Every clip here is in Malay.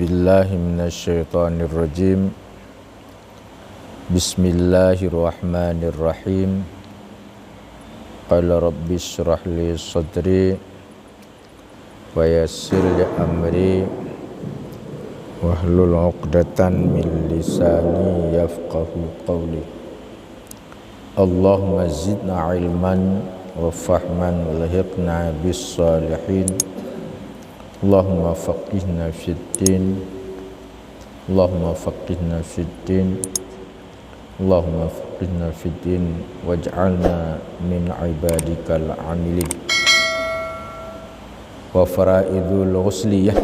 billahi minasyaitonir rajim. Bismillahirrahmanirrahim. Qala rabbi shrah li sadri wa yassir li amri wahlul 'uqdatan min lisani yafqahu qawli. Allahumma zidna ilman wa fahman walhiqna bis salihin. Allahumma faqihna fid din. Allahumma faqihna fid din. Allahumma faqihna fid din waj'alna min ibadikal amilin. Wa faraidul ghusliyah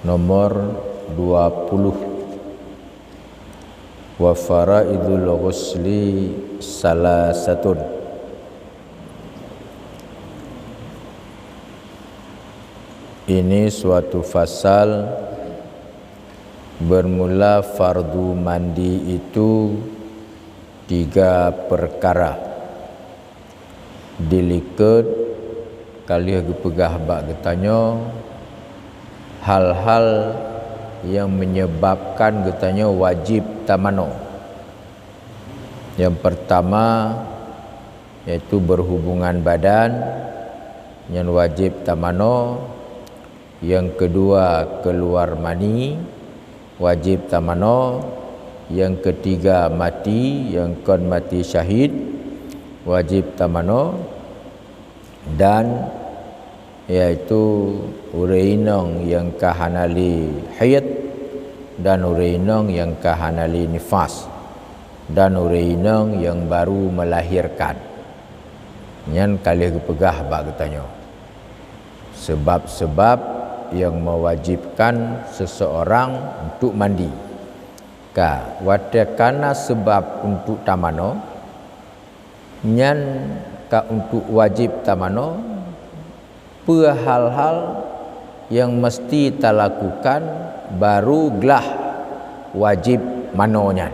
nomor 20. Wa faraidul ghusli salasatun. Ini suatu fasal bermula fardu mandi itu 3 perkara. Diliket kali pegah bak getanya hal-hal yang menyebabkan getanya wajib tamano. Yang pertama yaitu berhubungan badan yang wajib tamano. Yang kedua keluar mani wajib tamano. Yang ketiga mati, yang kon mati syahid wajib tamano. Dan yaitu ureinong yang kahanali haid dan ureinong yang kahanali nifas dan ureinong yang baru melahirkan. Nyan kali pegah bak katanya sebab-sebab yang mewajibkan seseorang untuk mandi. Watakana sebab untuk tamano nyan untuk wajib tamano pe hal-hal yang mesti kita lakukan baru gelah wajib manonya.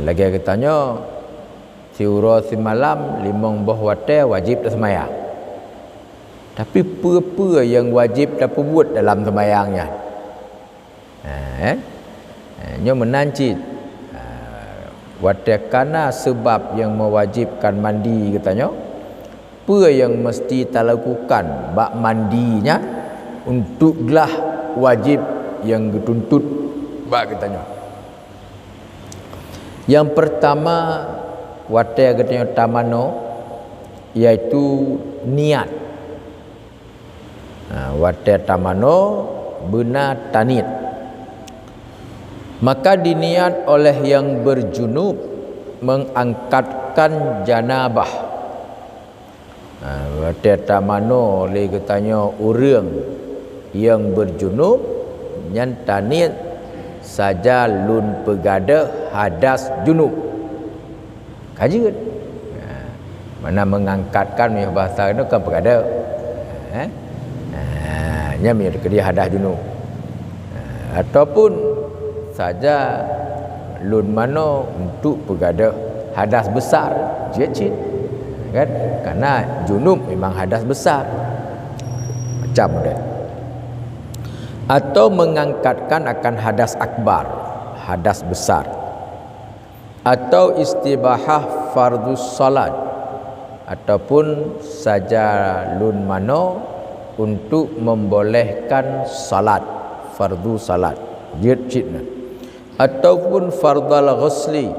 Lagi katanya siura semalam limong boh wate wajib semaya. Tapi apa yang wajib dapat buat dalam sembahyangnya? Nyo menancit. Watakana sebab yang mewajibkan mandi katanya. Apa yang mesti kita lakukan bak mandinya untuk gelah wajib yang dituntut bak katanya. Yang pertama watak katanya tamano iaitu niat. Watak tamano benar tanit. Maka diniat oleh yang berjunub mengangkatkan janabah. Watak tamano oleh katanya orang yang berjunub nyan tanit saja lun pegada hadas junub. Kaji kan? Mana mengangkatkan bahasa itu kan pegada. Nyamir ke dia hadas junub. Ataupun saja lun mano untuk pegada hadas besar jecit kan, karena junub memang hadas besar macam dia. Atau mengangkatkan akan hadas akbar, hadas besar. Atau istibahah fardus salat, ataupun saja lun mano untuk membolehkan salat fardu salat jid-jidna. Ataupun fardal ghusli,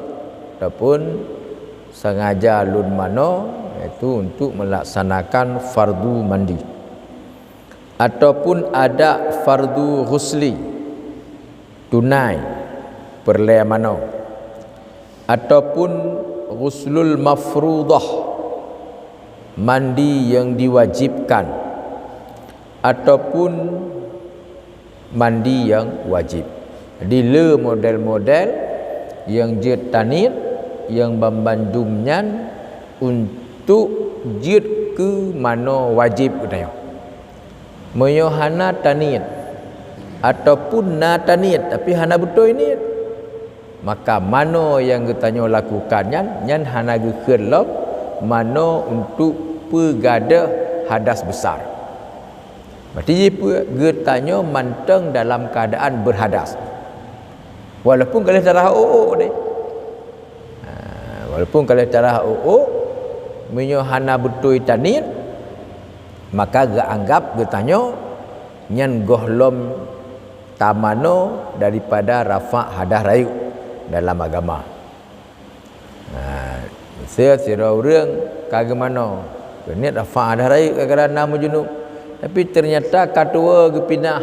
ataupun sengaja lun mano iaitu untuk melaksanakan fardu mandi. Ataupun ada fardu ghusli tunai perle mano. Ataupun ghuslul mafruḍah mandi yang diwajibkan. Ataupun mandi yang wajib. Jadi le model-model yang jid tanit yang membandungnya untuk jid ke mana wajib katanya. Moyohana tanit ataupun na tanit tapi hana betul ini. Maka mano yang katanya lakukannya nyan hana gekelop mano untuk pegada hadas besar. Berarti getanya manteng dalam keadaan berhadas. Walaupun kalau darah ni. Walaupun kalau darah minyo hana betul tanit, maka gak anggap getanya nyan gohlom tamano daripada rafa hadas rayu dalam agama. Saya orang kagemano niat rafa hadas rayu kerana nama junub, tapi ternyata katua gepinah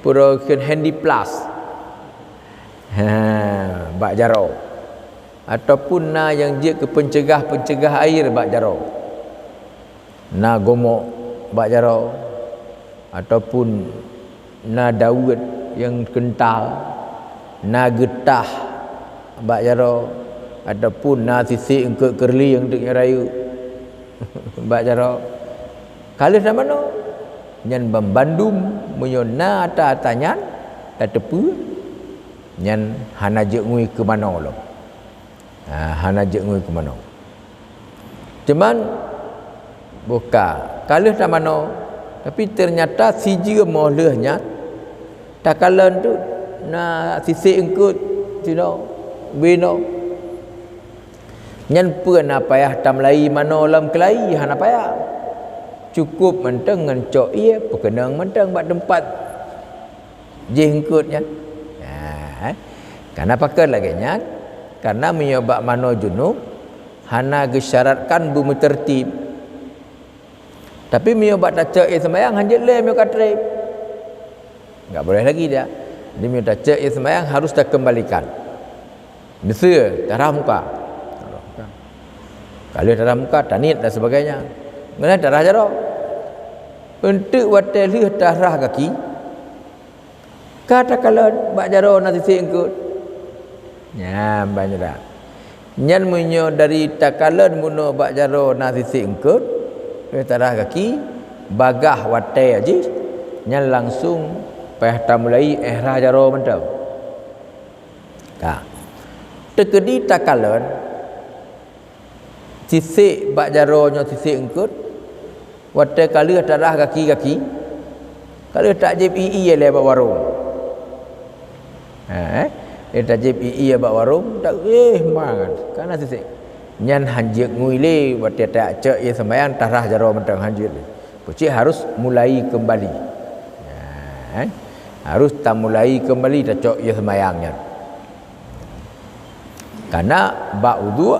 pura handy plus bak jaro ataupun na yang dia ke pencegah air bak jaro, na gomok bak jaro, ataupun na daun yang kental, na getah bak jaro, ataupun na sisik engke kerli yang dek rayu bak jaro. Kalau sama no nyan bambandum menyona atanyan tepu nyan hana je ngui ke mana lo. Hana je ngui ke mana. Cuman buka kalau sama no, tapi ternyata siji mohlehnya takalan tu na sisik engkut tino bino nyan pun na payah tamlai mano lam kelai hana payah, cukup menteng ngencok ia pekenang menteng bak tempat jengkutnya. Karena pakai lagi nya, karena menyobak mano junub hana gesyaratkan bumi tertib, tapi menyobak tak cek sembayang hanjit le mio katrep, enggak boleh lagi dia. Dia mio tak cek sembayang harus tak kembalikan. Mesir darah muka, kalau darah muka tanit dan sebagainya, mana darah jaro untuk wateli darah kaki, kata kalau bak jaro nanti singkut nya banyak dah nyan munyo dari takalan muno bak jaro nasi singkut darah kaki bagah wate aji nyan langsung peh tamulai ihrah jaro mentau ka tekedi takalan sisik bak jaro nyo sisik engkut wate kali darah kaki kalau tak JPI le bak warung dia tajib iya bak warung tak mangan karena sisik nyan hanjik nguile buat dia tak cek ya sembayang tarah jaro mentang hanjik pucik harus mulai kembali harus tak mulai kembali tak cek ya sembayangnya karena bak wudu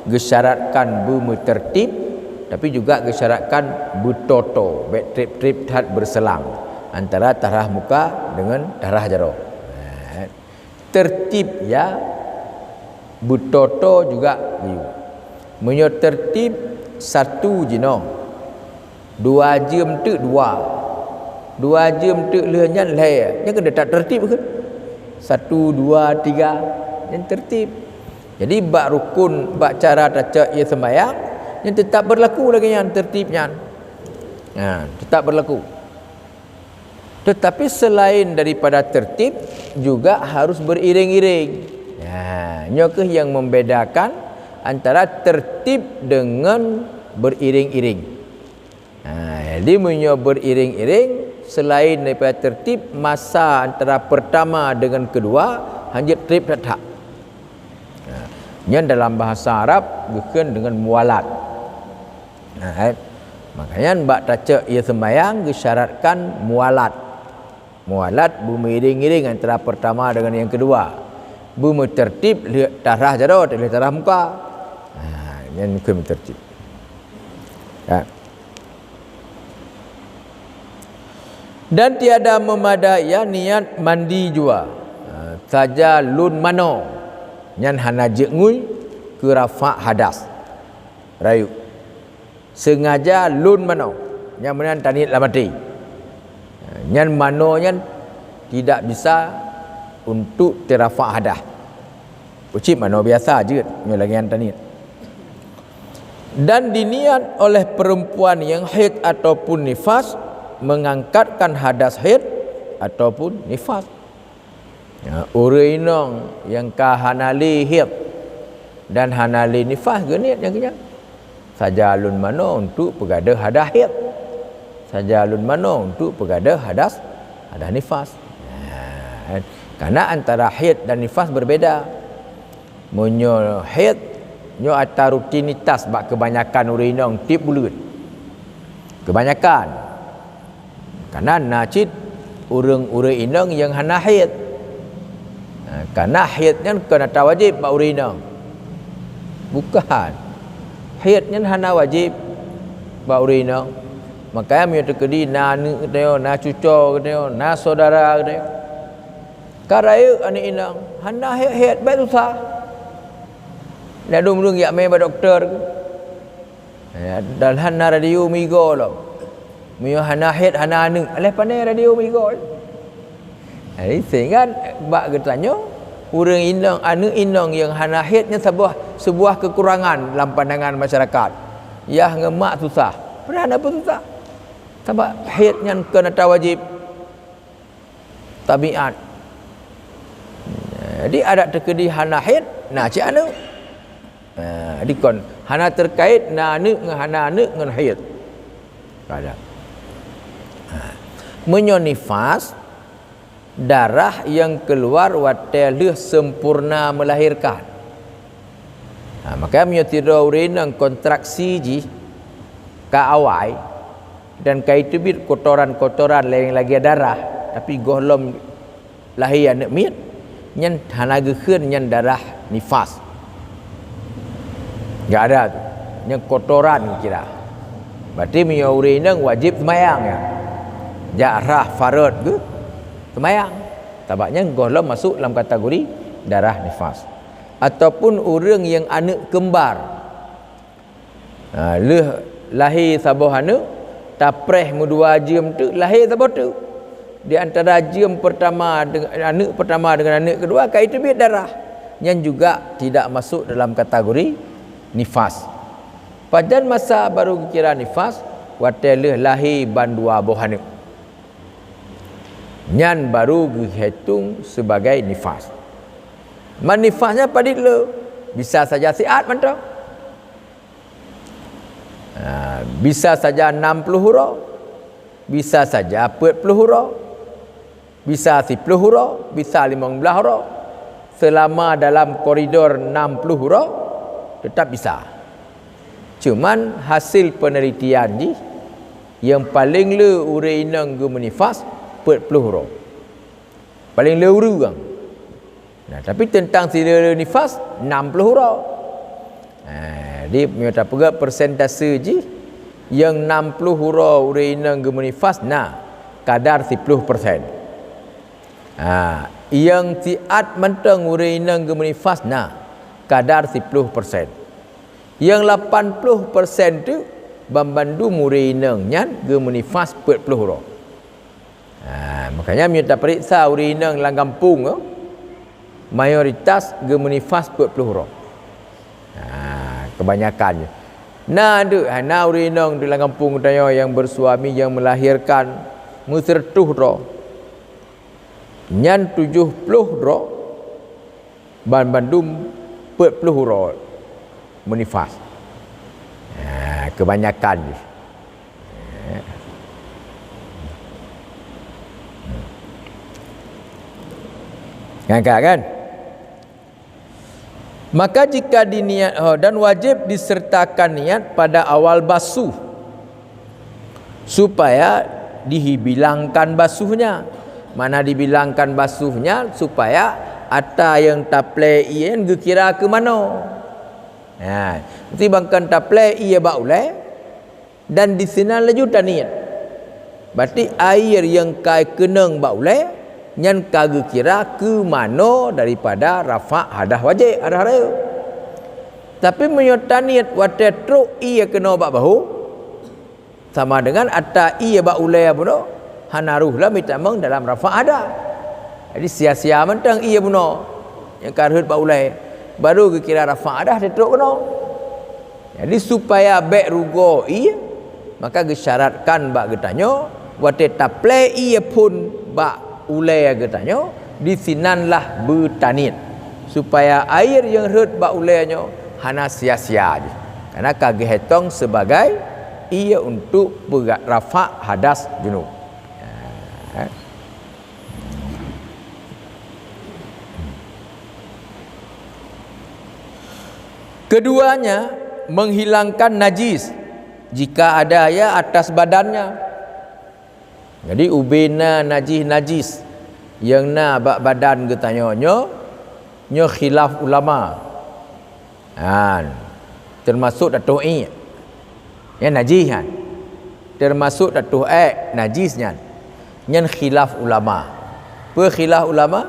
gesyaratkan bumi tertib tapi juga gesyaratkan butoto bet trip tat berselang antara tarah muka dengan tarah jaro. Tertib ya butoto juga menyo tertib satu jino 2 jam tu 2 jam tu lehnya le nya kena tak tertib ke 1 2 3 yang tertib. Jadi bak rukun bak cara tak ya sembahyang yang tetap berlaku lagi yang tertibnya tetap berlaku. Tetapi selain daripada tertib juga harus beriring-iring. Nyokeh yang membedakan antara tertib dengan beriring-iring. Jadi menyo beriring-iring selain daripada tertib masa antara pertama dengan kedua hanya trip tak. Nya dalam bahasa Arab bukan dengan mualat. Makanya bak taca ia sembahyang disyaratkan mualat. Mualat bumi iring-iring antara pertama dengan yang kedua. Bumi tertib lihat darah jaro lihat darah muka. Yang bumi tertib. Dan tiada memadai niat mandi jua. Saja lun mano. Nyan hana je ngui ke rafa hadas. Rayu. Sengaja lun mano. Yang menan tanit la mati. Nyan mano nyan tidak bisa untuk terafa hadah. Ucip mano biasa je nyo lagi tanit. Dan diniat oleh perempuan yang haid ataupun nifas mengangkatkan hadas haid ataupun nifas. Urinong yang ka hanali haid dan hanali nifas genit yang kenyang. Saja alun mano untuk pegada hadah haid. saja lun mano untuk pergada hadas nifas. Karena antara haid dan nifas berbeda. Munyo haid nyo atau rutinitas bak kebanyakan urinong tip bulan. Kebanyakan. Karena nacit urang-urang inang yang hana haid. Karena haidnya kena tak wajib bak urinong. Bukan. Haidnya hana wajib bak urinong. Makanya mio terkedi na anak teo, na cucu teo, na saudara teo. Karaya anak inang hana haid baik susah. Dah dum yak mai ba doktor. Dan hana radio migo lo. Mio hana haid hana anak. Aleh pandai radio migo. Jadi sehingga bak bertanya urang inang anak inang yang hana haidnya sebuah kekurangan dalam pandangan masyarakat. Ya ngemak susah. Padahal apa susah? Sebab haidnya kena wajib tabiat. Jadi ada terkedi hana haid, nah cik anu. Jadi kon hana terkait na anu dengan hana anu dengan haid. Ada. Menyo nifas darah yang keluar wateleh sempurna melahirkan. Maka menyo tidur urinang kontraksi ji ka awai dan kaitu bit kotoran-kotoran lain lagi darah tapi golom lahir anak miat nyan hanaga keun nyan darah nifas enggak ada tu nyan kotoran kira berarti mio urinang wajib semayang ya jarah farad ke semayang tabaknya golom masuk dalam kategori darah nifas ataupun orang yang anak kembar lahir sabah anak tapreh mudua jam tu lahir sabah tu di antara jam pertama dengan anak pertama dengan anak kedua kaitu biar darah yang juga tidak masuk dalam kategori nifas pada masa baru kira nifas wateleh lahir bandua bohane nyan baru dihitung sebagai nifas manifasnya padit le bisa saja siat mentang bisa saja 60 huruf, bisa saja 40 huruf, bisa 10 huruf, bisa 15 huruf. Selama dalam koridor 60 huruf tetap bisa. Cuman hasil penelitian ni yang paling le urinang ge menifas 40 huruf. Paling le urang. Nah, tapi tentang sila nifas 60 huruf. Dia punya apa persentase je yang 60 huruf urinang gemenifas kadar 10%. Yang tiat mentang urinang gemenifas kadar 10%. Yang 80% tu bambandu urinangnya gemenifas 40 huruf. Makanya minta periksa urinang dalam kampung mayoritas gemenifas 40 huruf. Kebanyakannya. Ada urinang di dalam kampung tanya yang bersuami yang melahirkan musertuh ro. Nyan 70 ro ban bandum 40 ro menifas. Kebanyakan ni. Kan? Maka jika diniat dan wajib disertakan niat pada awal basuh supaya dibilangkan basuhnya. Mana dibilangkan basuhnya supaya ata yang taple ien kira ke mana. Nanti bangkan taple ia baulai dan di sini lanjutan niat. Berarti air yang kai kenang baulai nyan kage kira ke mana daripada rafa hadah wajib hadah raya. Tapi menyotaniat watetru ia kena bak bahu sama dengan atta ia bak ulai buno hanaruhlah mitamang dalam rafa hadah. Jadi sia-sia mentang ia buno yang karhut bak ulai baru ke kira rafa hadah tetru kena. Jadi supaya bek rugo ia maka gesyaratkan bak getanyo watetaple ia pun bak ulai katanya di sinanlah bertanit supaya air yang herd bak ulainya hana sia-sia je. Karena kage hetong sebagai ia untuk rafa' hadas junub. Keduanya menghilangkan najis jika ada ya atas badannya. Jadi ubena najis yang na bak badan getanya nyo khilaf ulama. Termasuk datuh ya najis kan. Termasuk datuh najisnya. Nyan khilaf ulama. Apa khilaf ulama?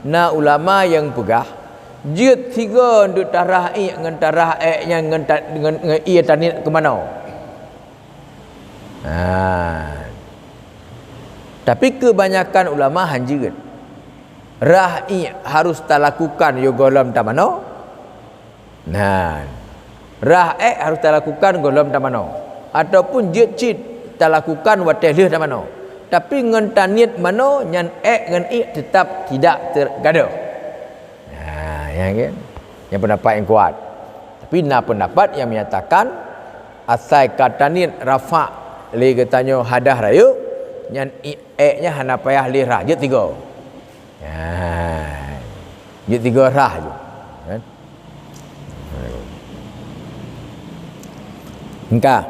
Na ulama yang pegah jut tiga untuk tarah dengan tarah nya dengan ia tanit ke mana. Tapi kebanyakan ulama hanjir ra'i harus talakukan yo golom tamano. Ra'i harus talakukan golom tamano ataupun jut cit talakukan watelih tamano. Tapi ngan tanit mano nyan ngan tetap tidak tergaduh. Yang pendapat yang kuat. Tapi pendapat yang menyatakan asal katanit rafa' li getanyo hadah rayu nyan nya hana payah li rah je tiga. Je tiga rah je. Kan? Engkau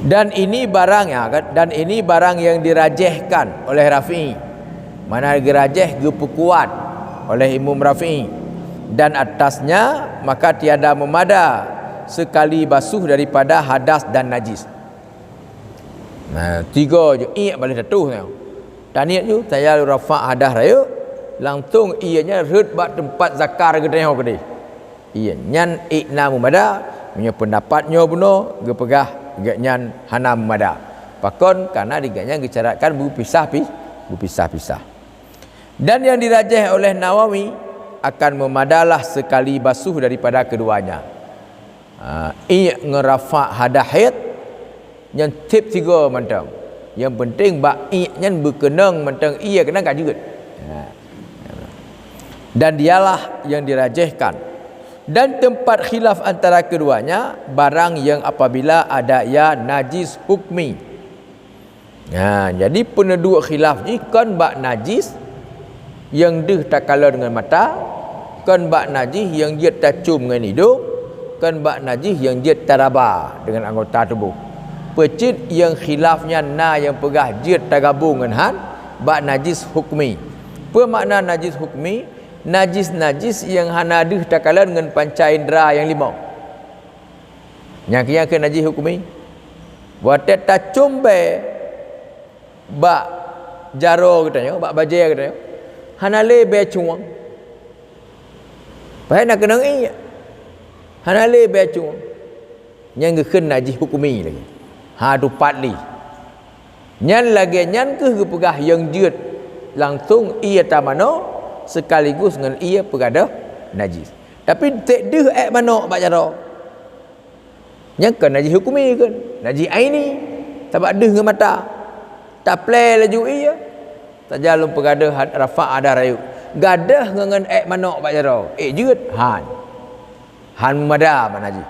dan ini barang yang dirajihkan oleh Rafi'i. Mana dirajih kuat oleh Imam Rafi'i dan atasnya maka tiada memada sekali basuh daripada hadas dan najis. Tiga je boleh datuh tau. Tanit tu saya rafa' hadas raya langsung ianya red bak tempat zakar ke tengok ke dia. Iya nyan ikna memada punya pendapatnya benar ge pegah nyan hanam mada. Pakon karena diganya dicarakan berpisah-pisah. Dan yang dirajih oleh Nawawi akan memadalah sekali basuh daripada keduanya. Ngerafa' hadahid yang tip tiga mentang. Yang penting bak nyan berkenang mentang ia kena kat juga. Dan dialah yang dirajihkan. Dan tempat khilaf antara keduanya barang yang apabila ada ya najis hukmi. Jadi penduduk khilaf ni kan bak najis yang deh tak kala dengan mata, kan bak najis yang dia tak cium dengan hidung, kan bak najis yang dia taraba dengan anggota tubuh. Pecit yang khilafnya yang pegah dia tak gabung dengan han bak najis hukmi. Apa makna najis hukmi? Najis yang hanaduh tak kalah dengan panca indera yang lima. Yang ke najis hukumi. Buat tak cumbe bak jaro katanya, bak bajer katanya. Hanale be cuang. Pai nak kena iya. Hanale be cuang. Yang ke najis hukumi lagi. Tu patli. Nyan lagi nyan ke pegah yang jut langsung ia tamano sekaligus dengan ia pergada najis. Tapi tak deh mana bak cara. Yang kan najis hukumi kan, najis aini. Tak bak deh dengan mata. Tak play laju ia. Tak jalan pergada rafa' ada rayu. Gadah dengan mana bak cara. Jut han memada bak najis.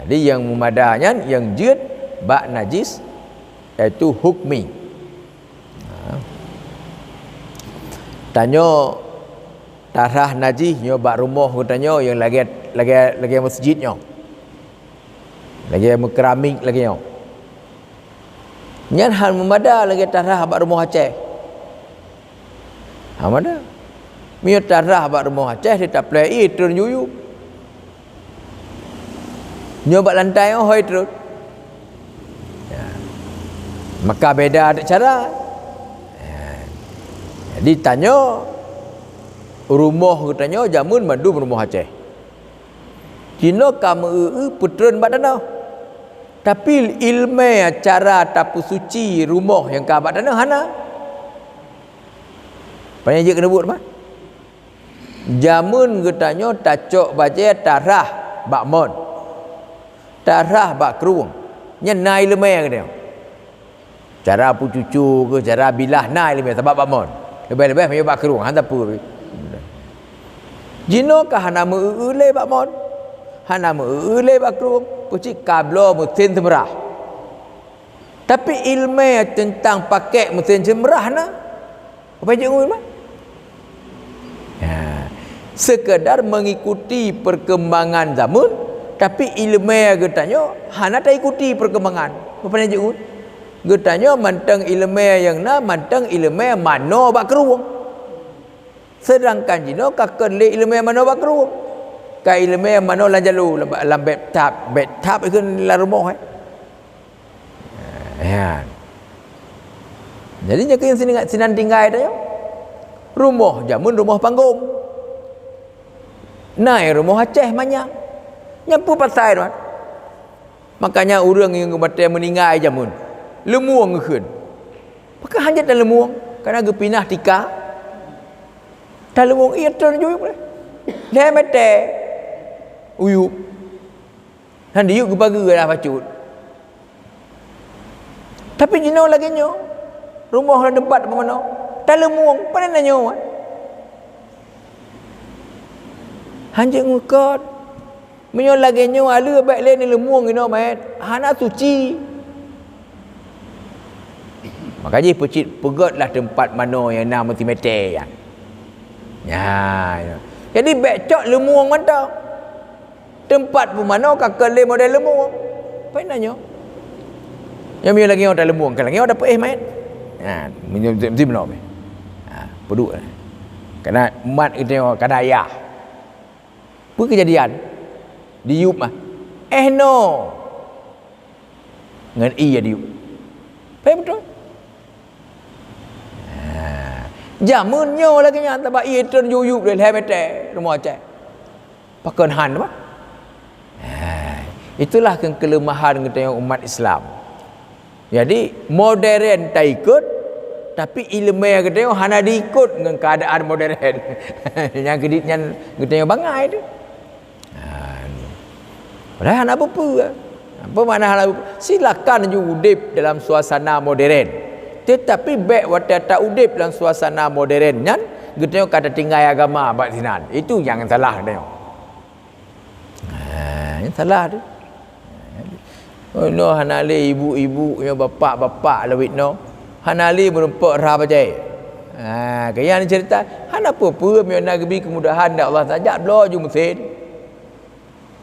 Jadi yang memadanya yang jut bak najis iaitu hukmi. Tanya tarah najis nyo bak rumah katanya yang lagi masjidnya. Lagi keramik lagi nyo. Nyan hal memada lagi tarah bak rumah Aceh. Mana? Mio tarah bak rumah Aceh dia tak play turun yuyu. Nyo bak lantai hoi terus. Maka beda ada cara. Jadi tanya rumah katanya jamun mandu rumah Aceh. Cina kamu putran badana. Tapi ilmu cara tapu suci rumah yang ka badana hana. Banyak je kena buat mah. Jamun katanya tacok baje tarah bak mon. Tarah bak keruang. Nya nai ilmu katanya. Cara pu cucu ke cara bilah nai ilmu sebab bak mon. Lebih-lebih mayu bak keruang hanta pu. Jino kah hana meule bak mon. Hana meule bak kerung. Pucik kablo mesin semerah. Tapi ilmu tentang pakai mesin semerah na. Apa je ngul sekedar mengikuti perkembangan zaman, tapi ilmu getanya hana tak ikuti perkembangan. Apa je ngul? Getanya mantang ilmu yang na mantang ilmu mano bak kerung. Sedangkan jino kakak le ilmu mano bak kerung. Ka ilmu mano la jalu lam bet tap ikun la rumah ya. Jadi nyakin sinan tinggal dah. Rumah jamun rumah panggung. Naik rumah Aceh banyak. Nyampu pasai tuan. Makanya orang yang mati meninggal jamun. Lemuang keun. Maka hanya dah lemuang karena gepinah tika. Dah lemuang ia terjuyuk dah. Dah mati. Uyup. Han diuk gebaga dah pacut. Tapi jino lagi nyo. Rumah dah debat apa mana? Dah lemuang, pada nak nyo. Hanjik ngukot. Menyo lagi nyo ala baik lain ni lemuang ino mat. Hana suci. Makanya pecit pegotlah tempat mana yang nak mesti mete ya. Ya. Jadi baik lemuang mantap. Tempat pun mana kakak le model lemuang. Apa nak nyo? Yang menyo lagi orang dah lemuang, kan lagi orang dapat mat. Ha, mesti benar. Ha, peduk. Kerana mat kita tengok kadang ayah. Apa kejadian? Diup mah. No. Dengan iya diup. Faham betul? Jamunnya lagi yang tak baik terjuyup dari lemet rumah Aceh. Pakai han apa? Itulah kelemahan kita yang umat Islam. Jadi modern tak ikut, tapi ilmu yang kita yang hana diikut dengan keadaan modern. Yang keditnya kita yang bangai tu. Padahal hana apa-apa. Apa makna hana apa? Silakan je udip dalam suasana modern. Tetapi baik waktu tak udip dalam suasana modern kan, kita yang kata tinggal agama abad sinan. Itu yang salah dia. Yang salah tu. Oh no hanali ibu-ibu yo bapak-bapak lawit no. Hanali merempak rah bajai. Kaya ni cerita, hana apa-apa mi nak gebi kemudahan dak Allah saja blo ju mesin.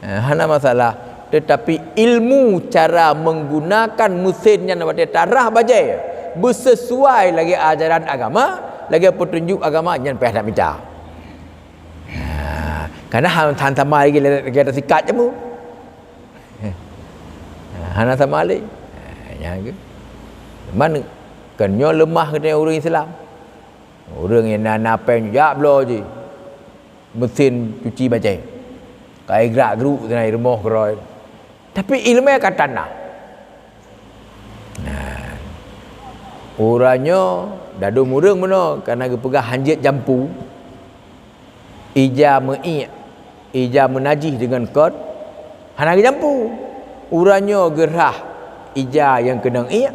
Hana masalah, tetapi ilmu cara menggunakan mesin yang pada tarah bajai bersesuai lagi ajaran agama, lagi petunjuk agama yang payah nak minta. Karena han sama lagi ada sikat je mu. Hana sama lagi. Yang ke. Mana kenyo lemah kena orang Islam. Orang yang nak pen jak blo je. Mesin cuci baju. Kai gerak geruk tenai remah keroi. Tapi ilmu kata nak. Orangnya dadu murung mana karena pegang hanjit jampu. Ija mei. Ija menajih dengan kod. Hana jampu. Uranya gerah ija yang kena iya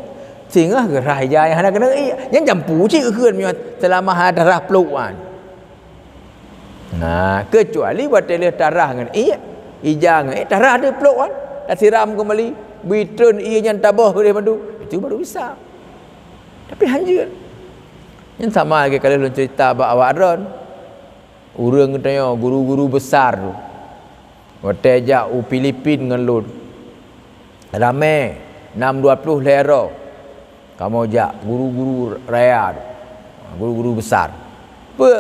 sehingga gerah ija yang hana kena iya yang jampu cik keun selama ada darah peluan. Nah kecuali buat dia darah dengan iya ija dengan darah ada peluan dah siram kembali bitun iya yang tabah boleh mandu itu baru bisa. Tapi hanjur yang sama lagi kalau lu cerita bawa Adron urang katanya guru-guru besar tu waktu ajak Filipin dengan lu ramai 620 lera kamu jak guru-guru raya guru-guru besar apa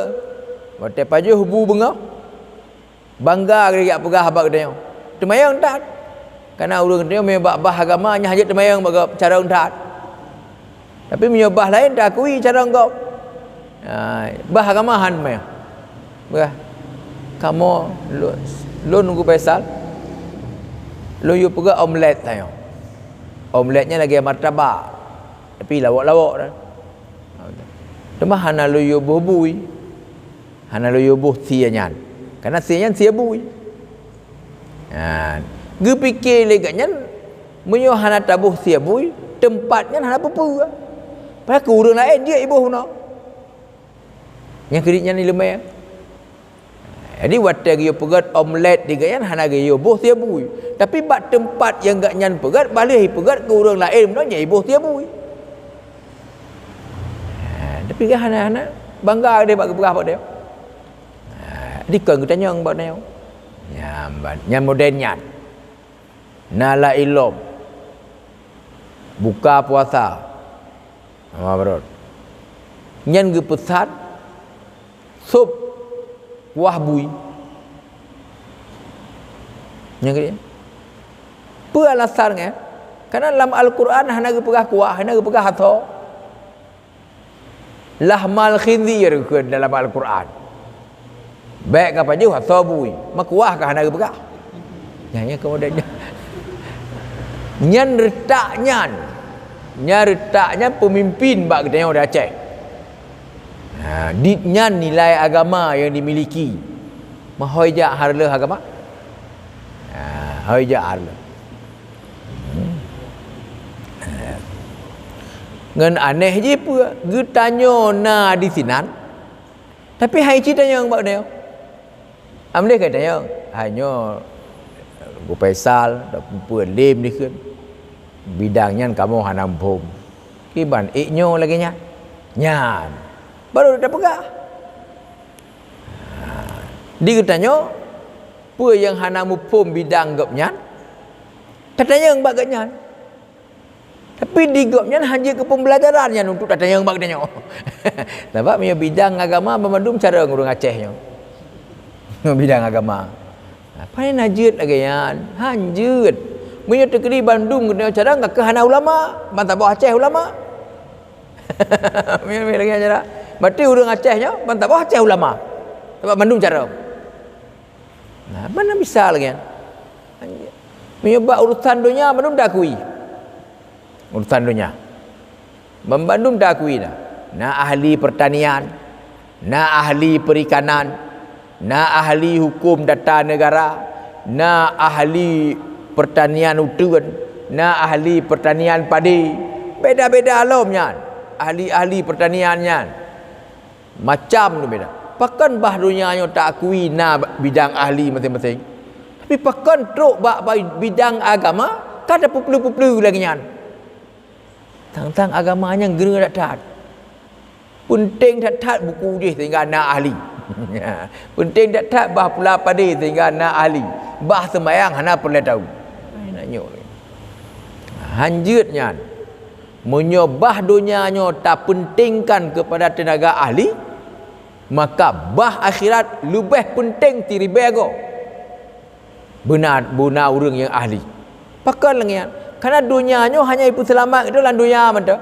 waktu paju hubu bengah bangga dia pegah habaq dia temayang tak karena urang dia membah agamanya hajat temayang baga cara untat tapi menyobah lain tak akui cara engkau bah agamahan meh bah kamu lu nunggu Faisal lu you pegak omelet tayo. Omeletnya lagi martabak. Tapi lawak-lawak dah. Demah hana lu you bubui. Hana lu you buh sianyan. Karena sianyan sia bui. Ge fikir leganya menyo hana tabuh sia bui, tempatnya hana apa-apa. Padahal ke urang lain dia ibu huna. Yang keditnya ni lemah. Jadi waktu dia pegat omelet di gayan hana dia boh dia bui. Tapi bak tempat yang gak nyan pegat balik pegat ke orang lain menanya boh dia bui. Tapi kan hana bangga dia bak keberah bak dia. Di kan kita nyang bak dia. Nyan modern nyan. Nala ilom. Buka puasa. Bro. Nyan ge pesat sup kuah bui. Yang dia. Apa alasannya? Karena dalam Al-Quran hana ge pegah kuah, hana ge pegah hatho. Lahmal khinzir ke dalam Al-Quran. Baik apa je hatho bui. Mak kuah ke hana ge pegah. Yang kemudian nyan retaknya. Nyan pemimpin bak kita yang dah Aceh. Ditnya nilai agama yang dimiliki. Mahoijak harla agama. Hoijak harla. Ngan aneh je pun ge tanya na di sinan. Tapi hai cerita yang bak dia. Amle kata yang hanya Gu Faisal dak puan lim ni kan. Bidangnya kamu hanam pom. Kiban iknyo lagi nya. Nyan. Baru dah pegah. Dia tanya, apa yang hanam pom bidang gapnya? Katanya yang bak gapnya. Tapi di gapnya hanya ke pembelajarannya untuk katanya yang bak tanya. Sebab punya bidang agama memandum cara ngurung Acehnya. Bidang agama. Apa yang najid lagi yan? Hanjut. Punya tekeri Bandung kena cara enggak ke hana ulama, bantah bawah Aceh ulama. Punya lagi cara. Berarti urang Acehnya bantah bawah Aceh ulama. Sebab Bandung cara. Nah, mana bisa lagi kan? Menyebab urusan dunia Bandung dah akui. Urusan dunia. Bandung dah akui dah. Nak ahli pertanian, nak ahli perikanan, nak ahli hukum data negara, nak ahli pertanian utuan, nak ahli pertanian padi. Beda-beda alamnya. Ahli-ahli pertaniannya. Macam tu beda. Pakan bah dunianya tak akui na bidang ahli masing-masing. Tapi pakan truk bak bidang agama kada puplu-puplu lagi nyan. Tentang agamanya gera tak. Penting tak buku dia sehingga na ahli. Penting tak bah pula padi sehingga na ahli. Bah sembayang hana perlu tahu. Nak nyok. Hanjutnya menyobah dunianya tak pentingkan kepada tenaga ahli, maka bah akhirat lebih penting tiribago benar orang yang ahli. Pakai lengan karena dunianya hanya ibu selamat itu dalam dunia mana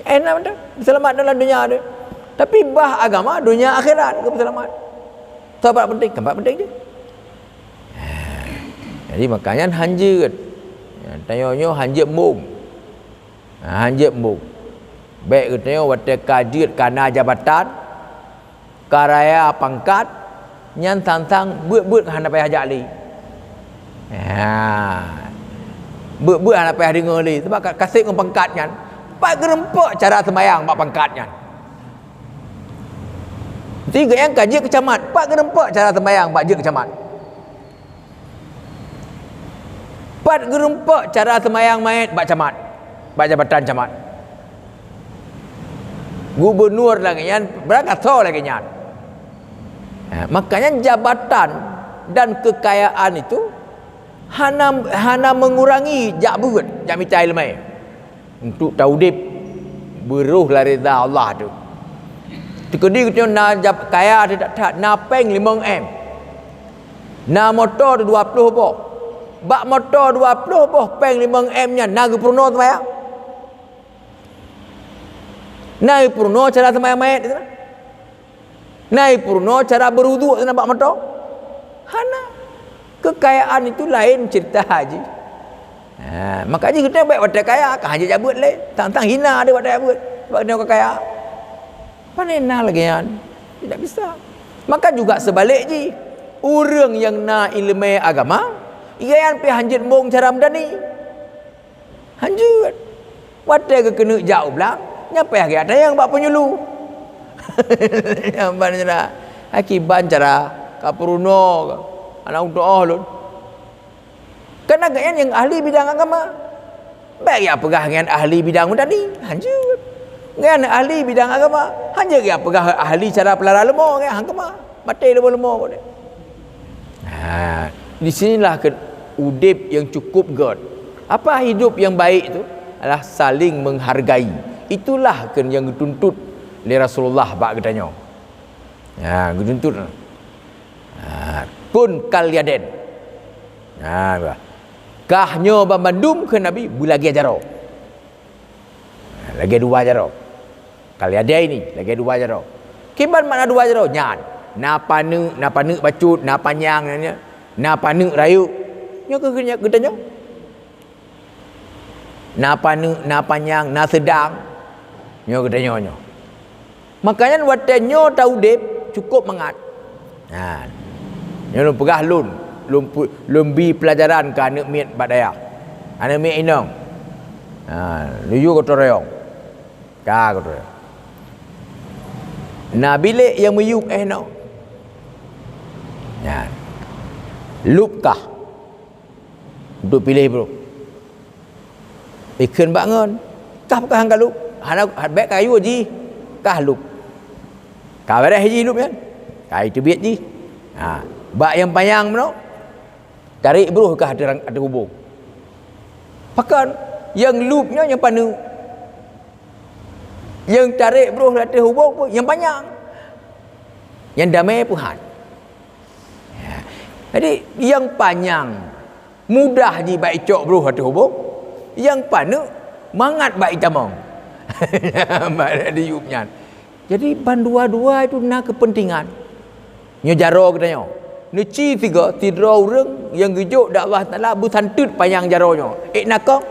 enak mana selamat dalam dunia ada, tapi bah agama dunia akhirat ke selamat tempat penting dia. Jadi makanya hanjut tanya hanjut mung hanjut mung baik katanya waktu kajit karena jabatan karaya pangkat nyan tantang buat hana payah ajak li. Buat hana payah dengar li sebab kasih dengan pangkat nyan. Pak gerempak cara sembahyang pak pangkat nyan. Tiga yang kaji kecamat, pak gerempak cara sembahyang pak je kecamat. Pak gerempak cara sembahyang mayat pak camat. Pak jabatan camat. Gubernur lagi nyan, berakato lagi nyan. Makanya jabatan dan kekayaan itu hana mengurangi jabut jamitai lemai untuk taudib beruh la rida Allah tu. Tikedi kita na jab kaya tak na peng 5M. Na motor 20 boh. Bak motor 20 boh peng 5M nya na gubernur tu ya. Na gubernur cara sembahyang mayat tu. Naik purno cara berwuduk nampak mata. Hana. Kekayaan itu lain cerita haji. Makanya kita baik wadah kaya kan haji jabut le. Tang-tang hina dia wadah jabut. Sebab dia orang kaya. Panena lagi kan. Tidak bisa. Maka juga sebalik je. Orang yang na ilmu agama, ia yang pergi hanjut mong cara mendani. Hanjut. Wadah ke kena jauh belang. Nyapa yang ada yang buat penyuluh. Yang mana Akiban cara kapuruno anak doa lun. Karena yang ahli bidang agama. Baik ya pegah dengan ahli bidang medani, hancur. Dengan ahli bidang agama, hanya ya pegah ahli cara pelara lemah kan agama. Mati lemah boleh. Di sinilah udip yang cukup god. Apa hidup yang baik itu? Adalah saling menghargai. Itulah kan yang dituntut oleh Rasulullah bak katanya. Dituntut. Kun kal yaden. Kahnya bandum ke Nabi bulagi ajaro. Lagi dua ajaro. Kal yaden ini lagi dua ajaro. Kiban mana dua ajaro? Nyan. Na panu bacut, na panjang nanya. Na panu rayu. Nya ke katanya. Na panu, na panjang, na sedang. Nya katanya. Makanya watannya tahu dep cukup mengat. Yang pegah lumbi pelajaran ke anak miat badaya. Anak miat inang. Luyu kata reong. Kata reong. Nah bilik yang meyuk no. Lup kah? Untuk pilih bro. Ikan bangun. Kah bukan hangga lup. Hana baik kayu aji. Kah lup. Kah ada haji lup kan? Kah itu biat ji. Bak yang panjang no. Tarik bro kah ada hubung. Pakan yang lupnya yang panu. Yang tarik bro ada hubung pun yang panjang. Yang damai Tuhan. Jadi yang panjang mudah di baik cok bro ada hubung. Yang panu mangat baik tamong. Mak di yupnya. Jadi bandua-dua itu nak kepentingan. Nyo jaro katanya. Neci tiga orang yang gejuk dakwah Taala bukan tut panjang jaronya. Nakong.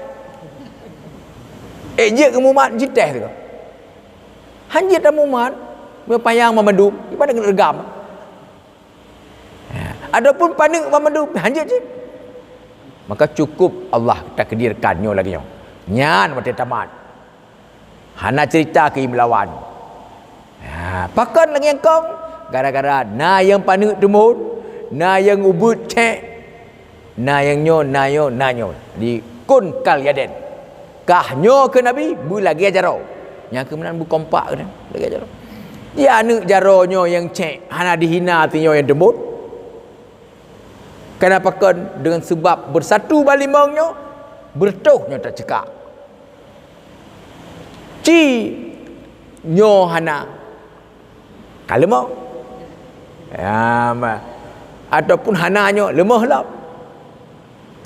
Je kemumat jiteh tu. Hanjit mumat panjang memandu pada regam. Adapun pandang memandu hanjit je. Maka cukup Allah takdirkannya lagi nyo. Nyan mati tamat. Hana cerita ke melawan. Pakan lagi yang kong gara-gara na yang panuk temut, na yang ubud cek, na yang nyo di kun kal yaden. Kah nyo ke Nabi bu lagi ajaro. Yang kemudian bu kompak kan lagi ajaro. Ya anak jaronyo yang cek hana dihina tinyo yang temut. Kenapa kan dengan sebab bersatu balimangnya bertuhnya tak cekak. Ci nyo hana kalemo ataupun hananyo lemah lap.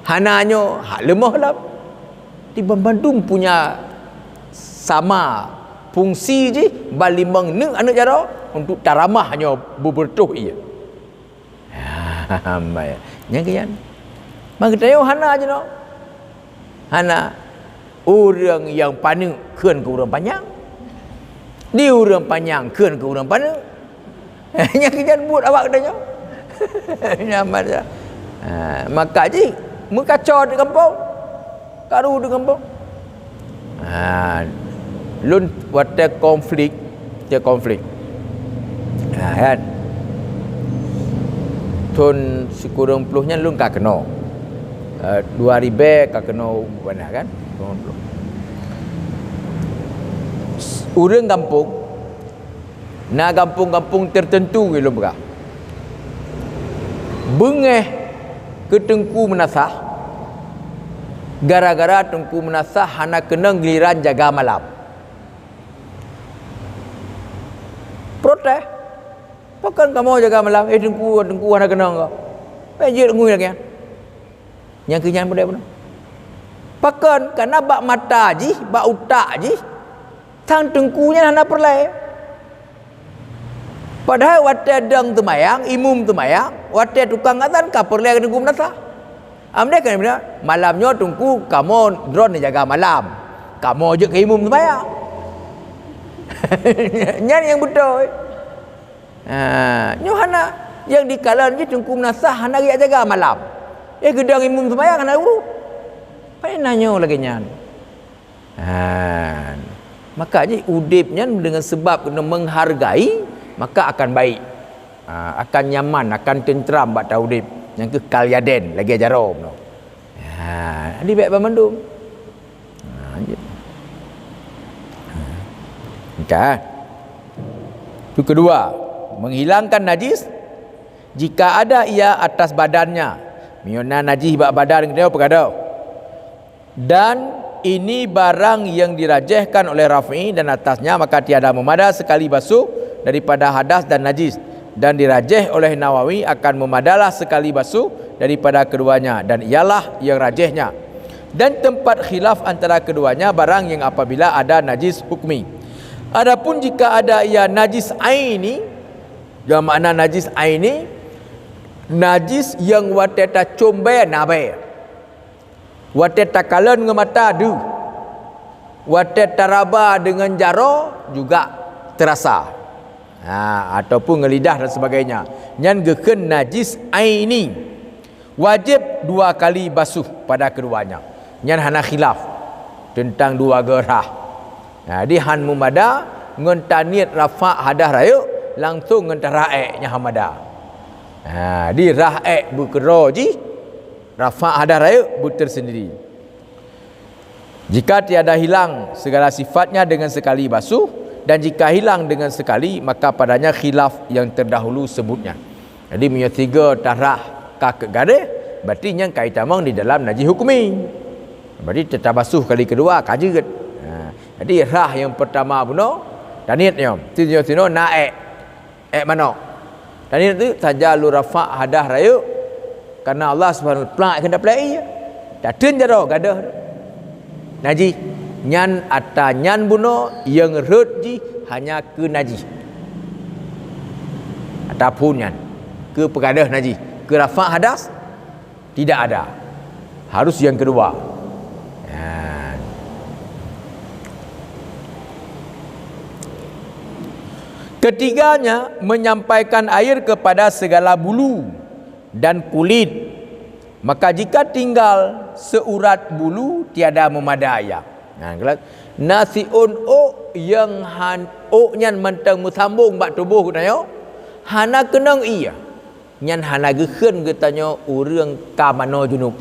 Hananyo lemah lap. Di Bandung punya sama fungsi je balimang neng anak jaro untuk taramahnya bertuh ia. Yang kian. Maka tayo hana je no. Hana orang yang panu keun ke orang panjang. Di orang panjang keun ke orang panu. Yang kian buat awak katanya. Nyaman. Maka je mengkacau di kampung. Karu di kampung. Lun wate konflik, dia konflik. Kan. Tun sekurang puluhnya lun kak kena. 2000 kak kena mana kan? 20. Urang kampung. Na kampung-kampung tertentu ke lun berah. Bengeh ke Tengku Menasah. Gara-gara Tengku Menasah hana kena giliran jaga malam. Protes. Pakan kamu jaga malam? Tengku hana kena enggak? Pejir ngui lagi. Yang kenyan pun. Pakan karena bak mata ji, bak utak ji. Tang Tengkunya hana perlai. Padahal wate deng temayang, imum temayang, wate tukang atan ka perlai ke Tengku Menasah. Amde kan benar malamnya Tengku kamu drone jaga malam. Kamu je ke imum sembahyang. Nyan yang betul. Nyohana yang di kalan je Tengku Menasah hana dia jaga malam. Gedang imum sembahyang hana uru. Pai nanyo lagi nyan. Maka je udipnya dengan sebab kena menghargai maka akan baik. akan nyaman, akan tenteram bak taudip yang ke kalyaden lagi ajarom no. Di baik pemandum. Okay. Itu kedua, menghilangkan najis jika ada ia atas badannya. Miona najis bak badan kita perkara. Dan ini barang yang dirajihkan oleh Rafi'i dan atasnya, maka tiada memada sekali basuh daripada hadas dan najis, dan dirajih oleh Nawawi akan memadalah sekali basuh daripada keduanya, dan ialah yang rajihnya. Dan tempat khilaf antara keduanya barang yang apabila ada najis hukmi. Adapun jika ada ia najis aini, yang makna najis aini, najis yang wateta combe nabe, wateta kalan dengan mata du, wateta raba dengan jaro juga terasa, ataupun ngelidah dan sebagainya. Yang geken najis aini wajib 2 kali basuh pada keduanya. Yang hana khilaf tentang 2 gerah. Di han mumada ngan tanit rafa hadah raya langsung ngan raeknya hamada. Di raek berkero ji rafa hadah raya buter sendiri. Jika tiada hilang segala sifatnya dengan sekali basuh, dan jika hilang dengan sekali maka padanya khilaf yang terdahulu sebutnya. Jadi punya 3 tarah kakek garis, berarti yang kaitan di dalam najis hukmi. Berarti tetap basuh kali kedua kajiget. Jadi rah yang pertama buno tanitnya tino naik mana tanit tu saja lu rafa hadah raya karena Allah Subhanahu plak kena plai datun jaro gadah najis nyan ata nyan buno yang rut ji hanya ke najis ataupun nyan ke pegadah najis ke rafa hadas tidak ada, harus yang kedua. Ketiganya, menyampaikan air kepada segala bulu dan kulit. Maka jika tinggal seurat bulu tiada memadai. Nasiun yang nyan mentang musambung bak tubuh katanya hana kenang iya. Nyan hana geken katanya urang kamano junub.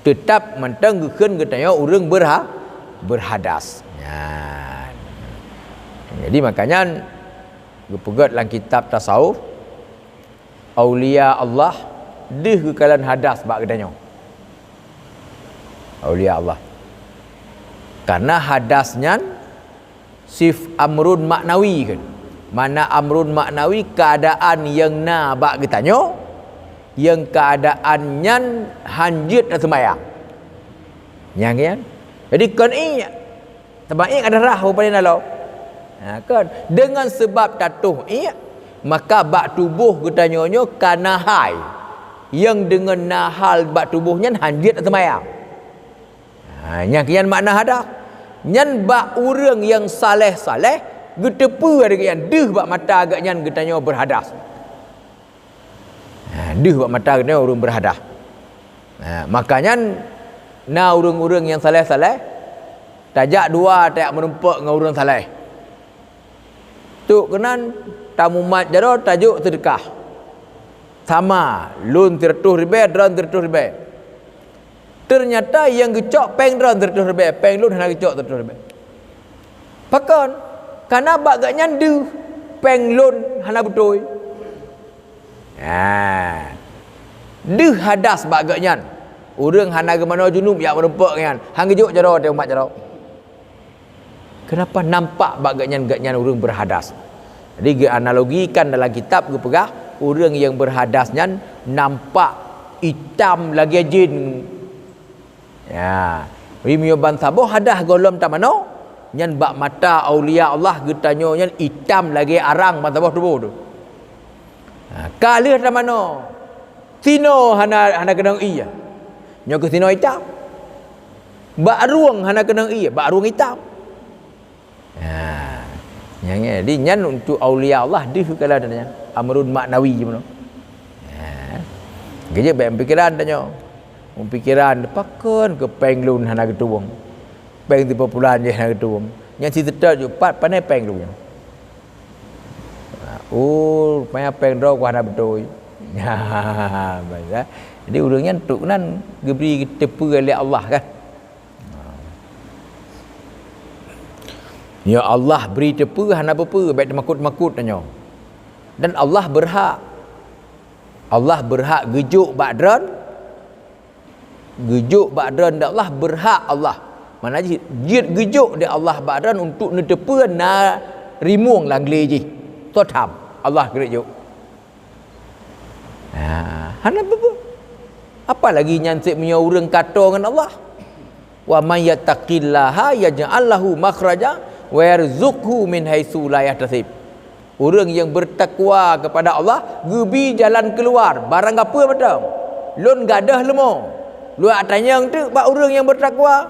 Tetap mentang geken katanya urang berhadas. Jadi makanya pegat dalam kitab tasawuf aulia Allah deh kekalan hadas bak kedanya aulia Allah, karena hadasnya sif amrun maknawi kan. Mana amrun maknawi keadaan yang na bak ketanya, yang keadaannya hanjit dan sembahyang yang kan. Jadi kan iya terbaik ada rah pada nalau kan dengan sebab tatuh maka bak tubuh katanya kana hai yang dengan nahal bak tubuhnya hanjit atau sembahyang. Yang kian makna hadah nyan bak urang yang saleh-saleh getepu ada kian deh bak mata agaknya katanya berhadas. Deh bak mata katanya urang berhadas. Makanya na urang-urang yang saleh-saleh tajak dua tak menumpak dengan urang saleh. Tu kenan tamu mat jaro tajuk sedekah. Sama lun 100 ribu dron 100 ribu. Ternyata yang gecok peng dron 100 ribu, peng lun hana gecok 100 ribu. Pakon karena bagaknya du peng lun hana betul. Du hadas bagaknya. Urang hana ke mana junub ya merempak kan. Hang gecok jaro te umat jaro. Kenapa nampak bagaknya urang berhadas? Jadi analogikan dalam kitab ke pegah urang yang berhadasnya nampak hitam lagi jin. Ya, rimiyo ban sabo hadah golom tamano nyan bak mata aulia Allah getanyo nyan hitam lagi arang ban sabo tubuh tu. Kalih tamano tino hana kenang iya. Nyo ke tino hitam. Bak ruang hana kenang iya, bak ruang hitam. Yang ni nyan untuk aulia Allah dia kalau adanya amrun maknawi je mana. Geje baik pikiran tanya. Pikiran pakon ke penglun hana ketuang. Peng di populan je hana ketuang. Yang si tetap je pat pandai penglun. Oh, rupanya pengdro ku hana betul. Ha, baiklah. Jadi urangnya tuk nan geberi tepu oleh Allah kan. Ya Allah beri tepu hana apa baik makut-makut tanya. Dan Allah berhak gejuk badran dan Allah berhak Allah. Mana ji gejuk dia Allah badran untuk netepu na rimung langle ji. To tham Allah gejuk. Hana apa? Apa lagi nyansik punya orang kata dengan Allah? Wa may yattaqillaha yaj'al lahu makhraja wa yarzuqhu min haitsu la yahtasib. Orang yang bertakwa kepada Allah gebi jalan keluar barang apa betul. Lun gadah lemo. Lu tanya tu bak orang yang bertakwa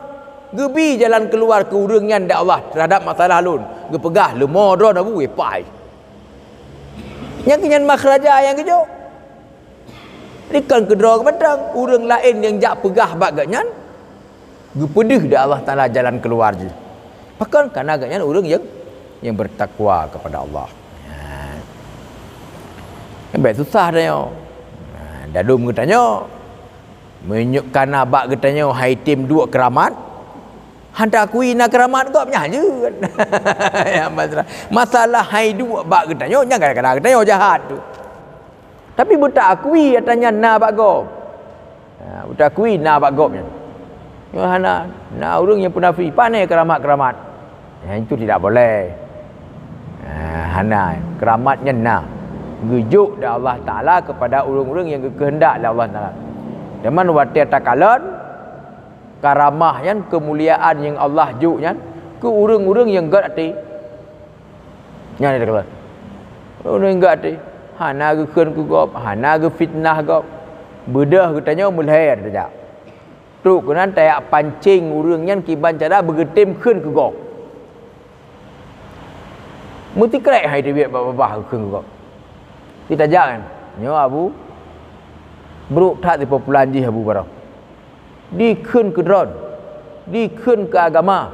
gebi jalan keluar ke orang yang dak Allah terhadap masalah lun. Ge pegah lemo dron abu pai. Yang kenyan makhraja yang kejo. Ikan kedua kebatang orang lain yang jak pegah bak ganyan ge pedih dak Allah Taala jalan keluar je. Bahkan kerana ganyan orang yang bertakwa kepada Allah. Baik susah dah. Dadum katanya menyukkan abak katanya hai tim dua keramat. Hantar kui nak keramat kau punya je. Ya masalah hai dua bak katanya jangan kadang-kadang katanya jahat tu. Tapi buta akui katanya na bak gop. Buta akui na bak gopnya. Ya hana na orang yang punafi pandai keramat-keramat. Itu tidak boleh. Hana keramatnya na gejuk dah Allah Ta'ala kepada orang-orang yang kehendak dah Allah Ta'ala. Deman watia takalan karamah yang kemuliaan yang Allah juk yang ke orang-orang yang gak hati. Yang dia kata. Orang yang gak hati. Hana ke khen ke gop, hana ke fitnah gop. Bedah katanya mulai ada. Tu kenan tayak pancing orang yang kiban cara bergetim khen ke gop. Mesti krek hai dia biar babah khen ke gop. Kita jangan nyo abu bro tak di populan ji abu barang dikhen ke dron dikhen ke agama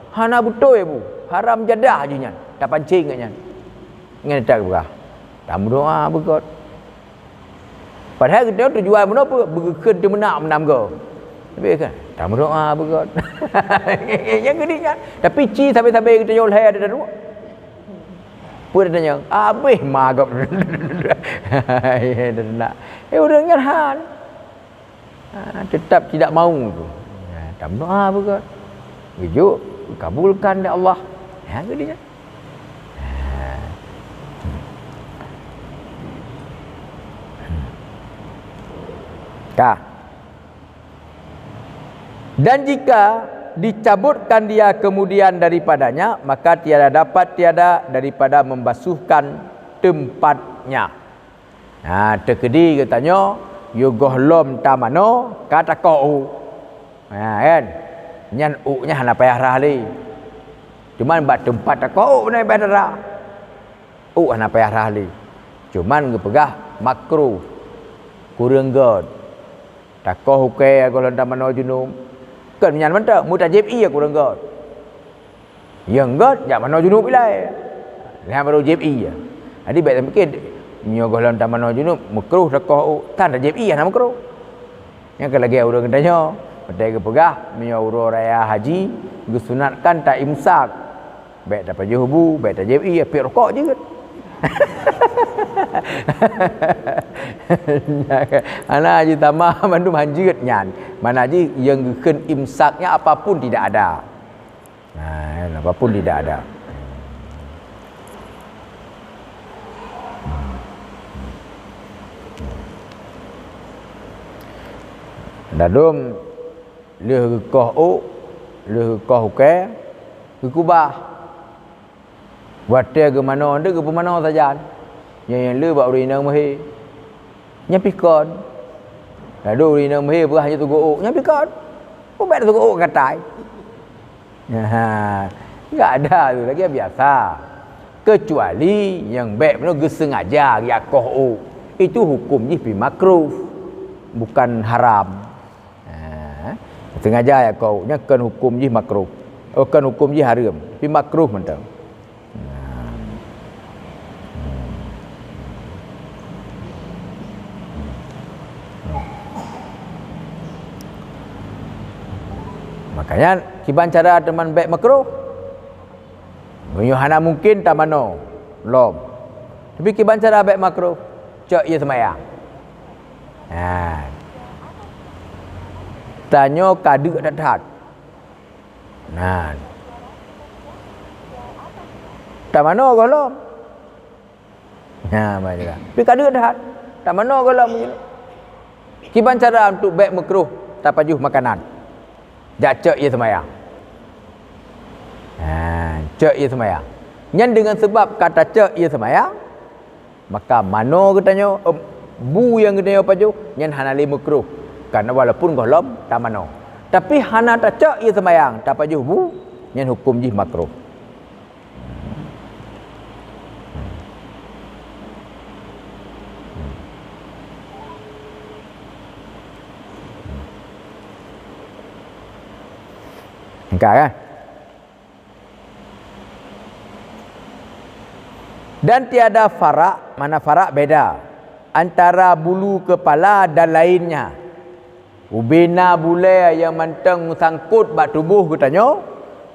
hana betul abu haram jadah je nyan tak pancing kat nyan ngan tak berah tak berdoa begot padahal kita tujuan menapa berkhen tu menam go tapi kan tak berdoa begot yang gini kan tapi ci sampai-sampai kita jual hai ada dua pun tanya habis magap nak orang ngerhan tetap tidak mau tu tak berdoa begot gejuk kabulkan oleh Allah ya ke dia dan jika dicabutkan dia kemudian daripadanya maka tiada daripada membasuhkan tempatnya. Terkedi katanya yugoh lom tamano kata kau. Kan nyan uknya hana payah rahli. Cuman bak tempat tak kau naik badara. Hana payah rahli. Cuman gepegah makruh. Kurang god. Tak kau ke kalau tamano junub. Kan nyan mantap mutajib iya kurang god. Yang god jak mano junub ilai. Lah baru jib iya. Jadi baik mungkin nyogoh lan tamano junub makruh takoh tan jib iya nama makruh. Yang lagi orang katanya pedai ke pegah menyo raya haji disunatkan tak imsak. Baik dapat juhubu, baik tak jib iya pi rokok je kan. Ana haji tamah mandu hanjut nyan. Mana haji yang ken imsaknya apapun tidak ada. Apapun tidak ada. Dadum leh koh leh koh ke kubah. Watia ke mana anda ke mana saja. Yang le bak urina mahi. Nyapikon. Lalu urina mahi berah je tu gook. Nyapikon. Kau baik tu gook katai. Enggak ada tu lagi biasa. Kecuali yang baik benar sengaja ya koh. Itu hukum je makruh. Bukan haram. Sengaja ya kau. Nya kan hukum je makruh. Kan hukum je haram. Tapi makruh mentang. Makanya kiban cara teman baik makruh. Menyuhana mungkin tak mano. Lom. Tapi kiban cara baik makruh. Cak ia semayang. Tanya kaduk tak tahat. Tak mano golom. Macam. Tapi kaduk tak tahat. Tak mano golom. Kiban cara untuk baik makruh tak pajuh makanan. Cak ia semayang. Cak ia semayang. Yang dengan sebab kata cak ia semayang, maka mano katanya bu yang katanya pajuh yang hana li makruh. Karena walaupun golom tak mano. Tapi hana tak cak ia semayang tak pajuh bu yang hukum jih makruh. Engkau kan? Dan tiada farak, mana farak beda antara bulu kepala dan lainnya. Ubina bule yang manteng sangkut bak tubuh katanya,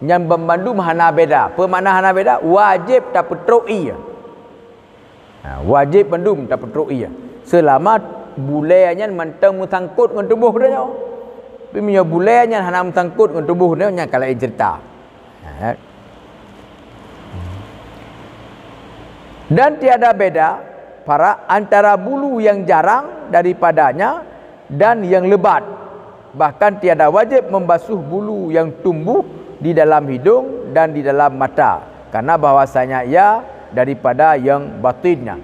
yang membandu hana beda. Pemana hana beda? Wajib tak petroi. Wajib bandum tak petroi. Selama bulenya manteng sangkut dengan tubuh katanya. Tapi punya bulenya hana sangkut dengan tubuh katanya kalau cerita. Dan tiada beda para antara bulu yang jarang daripadanya dan yang lebat. Bahkan tiada wajib membasuh bulu yang tumbuh di dalam hidung dan di dalam mata, karena bahwasanya ia daripada yang batinnya.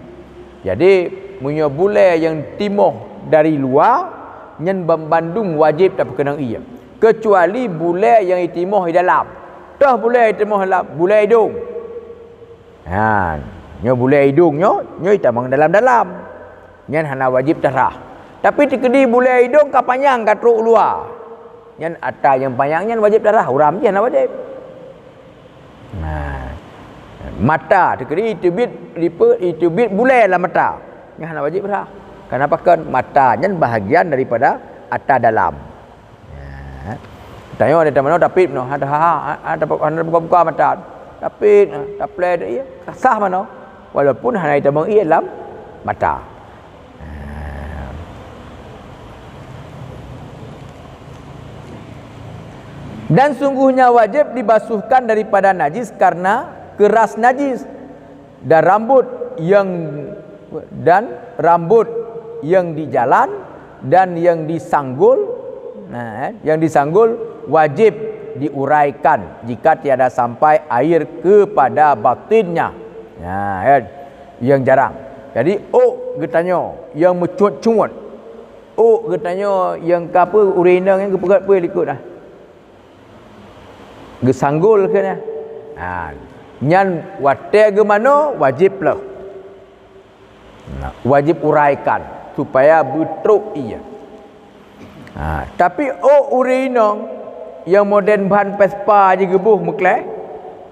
Jadi punya bule yang timoh dari luar yang membandung wajib tak berkenaan ia, kecuali bule yang timoh di dalam. Dah bule timoh dalam bule hidung. Nyo bule hidungnya nyo itamang dalam-dalam. Nyan hana wajib tarah. Tapi tikedi bule hidung ka panjang ka truk luar. Nyan ata yang panjang nyan wajib tarah, uram je hana wajib. Mata tikedi itubit lipa itubit bule lah mata. Nyan hana wajib tarah. Kenapa kan mata nyan bahagian daripada ata dalam. Tanya ada mana tapi no ada buka mata. Tapi tak play dia sah mana? Walaupun hanya itu mengia dalam mata. Dan sungguhnya wajib dibasuhkan daripada najis karena keras najis, dan rambut yang di jalan dan yang disanggul. Yang disanggul wajib diuraikan jika tiada sampai air kepada batinnya. Yang jarang. Jadi getanya yang mencuat-cuat. Getanya yang apa urina yang kepegat apa ikut dah. Gesanggul ke nya. Nyan wate ge mano wajib lah. Wajib uraikan supaya betruk ia. Tapi urina yang modern bahan Vespa je gebuh mekleh,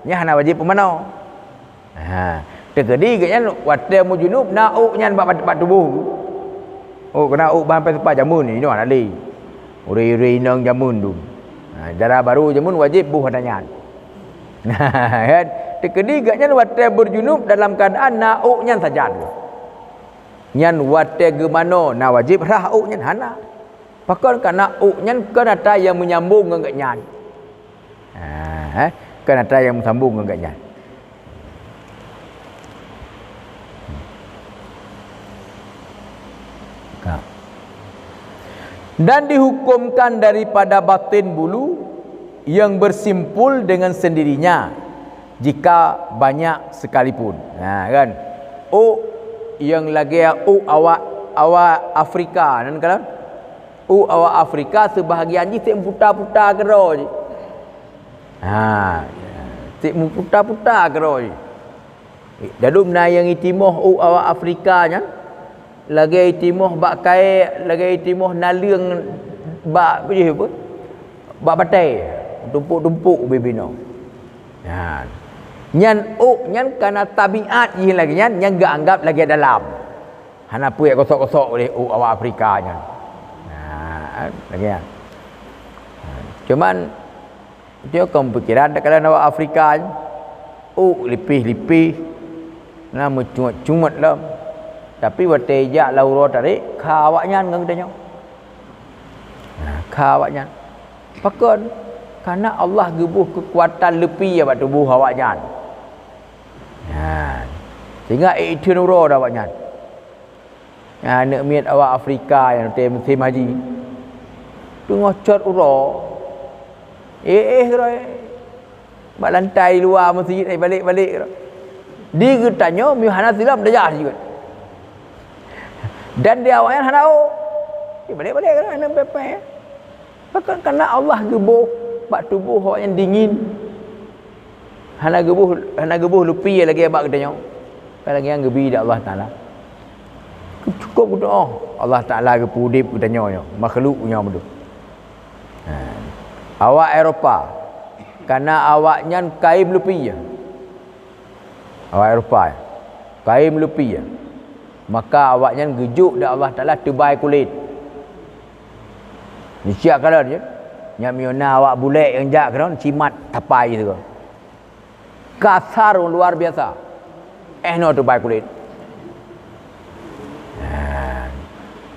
nya hana wajib pemano. Terjadi katnya wate mu junub na nyan bak tubuh. Kena bahan Vespa jamun ni ada li. Uri nang jamun tu. Cara baru jamun wajib buh adanyan. Kan? Terjadi katnya wate berjunub dalam keadaan na nyan saja. Nyan wate ge mano na wajib rah nyan hana. Pakon kana nyan kana ta yang menyambung dengan nyan. Kana ta yang menyambung dengan nyan. Dan dihukumkan daripada batin bulu yang bersimpul dengan sendirinya jika banyak sekalipun. Kan? Yang lagi awak Afrika nan kan? Awak Afrika sebahagian je tak putar-putar kero je. Tak putar-putar kero je. Dalam na yang itimoh awak Afrika nya lagi itimoh bak kai lagi itimoh naleung bak apa? Bak batai, tumpuk-tumpuk bibino. Nyan kana tabiat je lagi nyan gak anggap lagi dalam. Hana puak kosok-kosok oleh awak Afrika nya. Lagi ya. Cuman Dia kau pikiran tak kalau nak Afrika je. Lipih-lipih. Nama cumut-cumut lah. Tapi waktu ejak laura tarik, kawaknya dengan kita nyok. Kawaknya. Pakon. Karena Allah gebuh kekuatan lebih ya pada tubuh awaknya. Sehingga itu nurul awaknya. Nak miat awak Afrika yang musim haji. Tengok cot ura. Mak lantai luar masjid balik-balik. Dia tanya Muhammad silam dah juga. Dan dia awaknya hanau. Balik-balik kan ana pepe. Bahkan karena Allah gebuh bak tubuh awak yang dingin. Hana gebuh lupi lagi abak katanya. Kalau lagi yang gebi dak Allah Taala. Cukup doa Allah Taala ke pudip katanya makhluknya betul. Awak Eropah karena awaknya kaim lupi ya. Awak Eropah kaim lupi ya. Maka awaknya gejuk dak Allah Taala tebai kulit. Ni siap kalau dia. Nya miona awak bulek yang jak kan cimat tapai tu. Kasar luar biasa. No tebai kulit.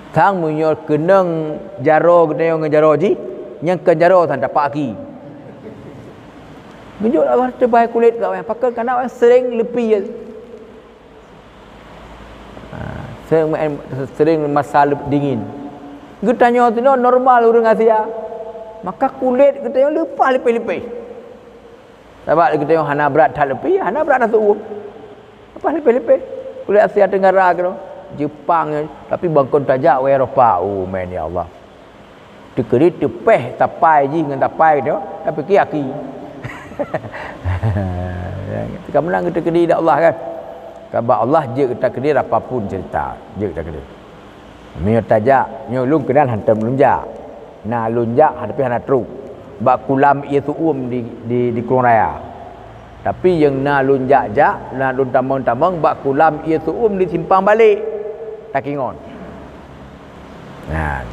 Tang munyo keneng jaro gede ngejaro ji yang ke jaro tan dapat aki. Gejuk Allah tebai kulit kau yang pakai kerana orang sering lepi. Sering masalah dingin. Getanya tu normal orang Asia. Maka kulit kita lepas lepih-lepih. Sebab kita yang hana berat tak lepih, hana berat dah tu. Lepas lepih-lepih. Kulit Asia Tenggara ke Jepang tapi bangkon tajak ke Eropah. Man ya Allah. Tekeri tepeh tapai je dengan tapai dia tapi ki. Kita menang kita kedi dak Allah kan. Sebab Allah je kita kedi apapun cerita, je kita kedi. Mio tajak, mio lung kenal hantam lunjak. Nah lunjak tapi hana truk. Bak kulam ia tuum di Kurang Raya. Tapi yang na lunjak jak, na lun tamang-tamang bak kulam ia tuum di simpang balik. Takingon. Nah.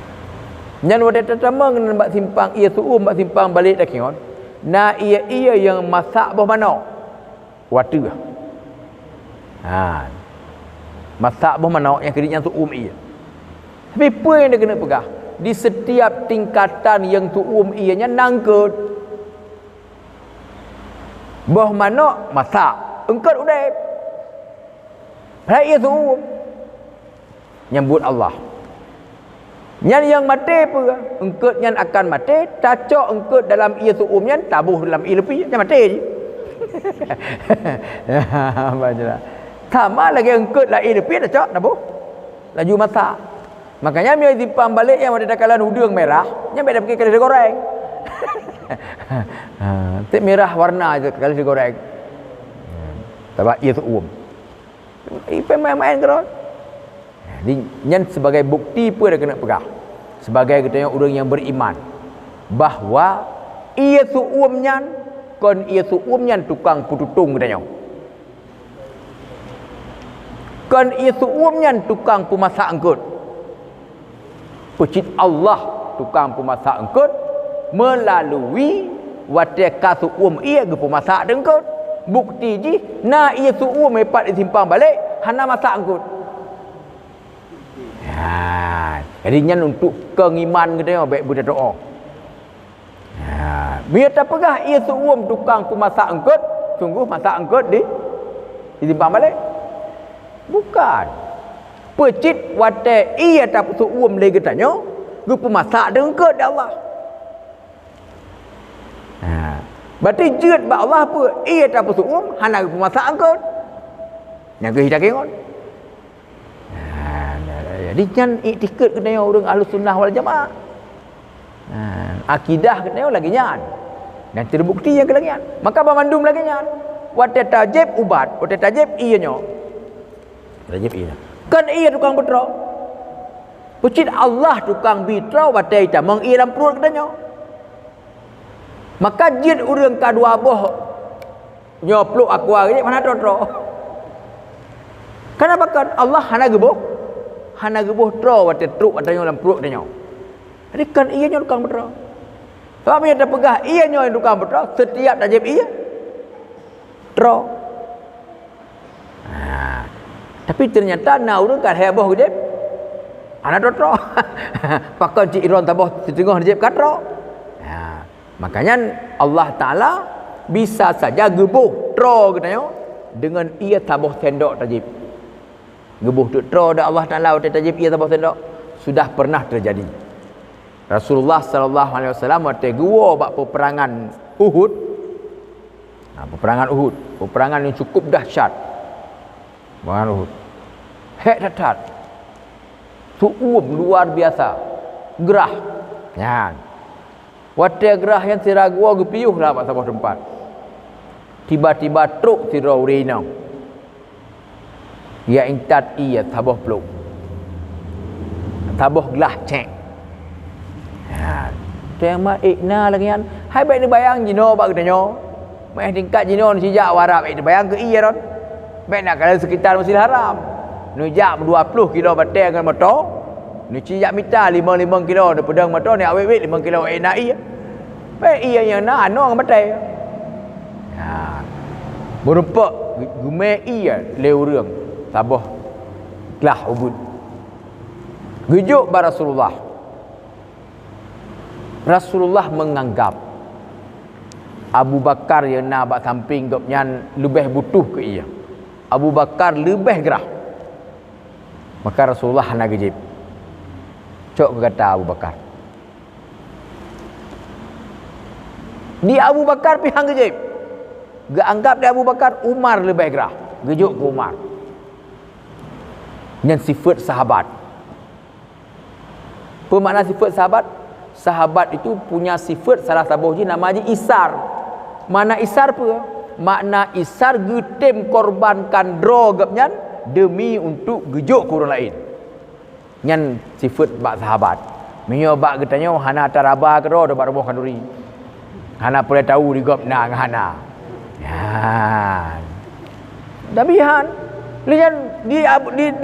Nyan wadah tamang bak simpang ia tuum bak simpang balik takingon. Na ia yang masak bah mana? Watu. Masak bah mana yang kedinyan tuum ia. Tapi apa yang dia kena pegang? Di setiap tingkatan yang tuum ianya nangkut. Bah mana masak, engkau udai. Pada ia tuum. Nyambut Allah. Yang mati apa? Engkau yang akan mati, cacok engkau dalam ia tuumnya, tabuh dalam ia lebih, yang mati je. Sama lagi engkau dalam ia lebih, cacok, tabuh. Laju masak. Makanya dia simpang balik yang ada dakalan udang merah, nya beda pakai kali digoreng. Tik merah warna je kali digoreng. Sebab ia tuum. Ipai main-main terus. Nyan sebagai bukti apa dia kena pegang. Sebagai kita orang yang beriman bahawa ia tuumnya kon ia tuumnya tukang pututung katanya. Kon ia tuumnya tukang pemasak angkut. Pucit Allah tukang pemasak angkut melalui wadai suum ia ke pemasak angkut. Bukti ji na ia suum hepat disimpang balik hana masak angkut. Jadi nyan untuk kengiman kita baik budak doa. Biar tak pegah ia suum tukang pemasak angkut, sungguh masak angkut disimpang balik. Bukan. Pecit wadai ia tak suum lagi tanya, gu pemasak angkut Allah. Berarti jeut ba Allah apa? Ia tak suum hana pemasak angkut. Yang kita kengok. Jadi jangan iktikad kena orang Ahlus Sunnah wal Jamaah. Akidah kena lagi nyan. Dan terbukti yang kelangian. Maka bermandum lagi nyan. Wata tajib ubat, wata tajib ianya. Tajib iya. Kan ia tukang betra. Pucit Allah tukang bitra wata ita meng ia dalam perut katanya. Maka jin urang kadua boh nyopluk aku ari mana totro. Kenapa kan Allah hana gebuh? Hana gebuh tro wate truk watanya dalam perut dia. Jadi kan ianya tukang betra. Sebab ia terpegah ianya yang tukang betul setiap tajib ia draw. Tapi ternyata nak urang kan heboh gede. Anak draw. Pakai cik Iron tabah setengah tajib kan draw. Makanya Allah Taala bisa saja gebuh draw katanya dengan ia tabah sendok tajib. Gebuh tu draw dah Allah Taala tajib ia tabah sendok sudah pernah terjadi. Rasulullah sallallahu alaihi wasallam waktu gua bak peperangan Uhud. Peperangan Uhud, peperangan yang cukup dahsyat. Peperangan Uhud. Hek datat. Suum luar biasa. Gerah. Kan. Waktu gerah yang tira gua gepiuh lah pak sabah tempat. Tiba-tiba truk tira urina. Ya intat ia sabah peluk. Sabah gelah cek. Tema ikna lagi kan. Hai baik ni bayang jino bak katanya. Mai tingkat jino ni sijak warap baik bayang ke iya don. Baik nak kalau sekitar Masjidil Haram. Nu jak 20 kilo batang dengan motor. Nu cijak mita 5 kilo de pedang motor ni awet 5 kilo nak iya. Baik iya yang nak anu dengan batang. Berempat gume iya le urang. Tabah kelah ubud. Gejuk bar Rasulullah menganggap Abu Bakar yang nak bak samping gopnya lebih butuh ke ia. Abu Bakar lebih gerah. Maka Rasulullah nak gejib. Cok kata Abu Bakar. Di Abu Bakar pihang gejib. Gak anggap di Abu Bakar Umar lebih gerah. Gejuk ke Umar. Dengan sifat sahabat. Apa makna sifat sahabat? Sahabat itu punya sifat salah satu nama je isar. Mana isar apa? Makna isar getem korbankan drogapnya demi untuk gejuk ke orang lain. Nyan sifat bak sahabat. Minyo bak getanya hana taraba ke ro bak roboh kanduri. Hana boleh tahu di gop na hana. Ya. Dabihan lian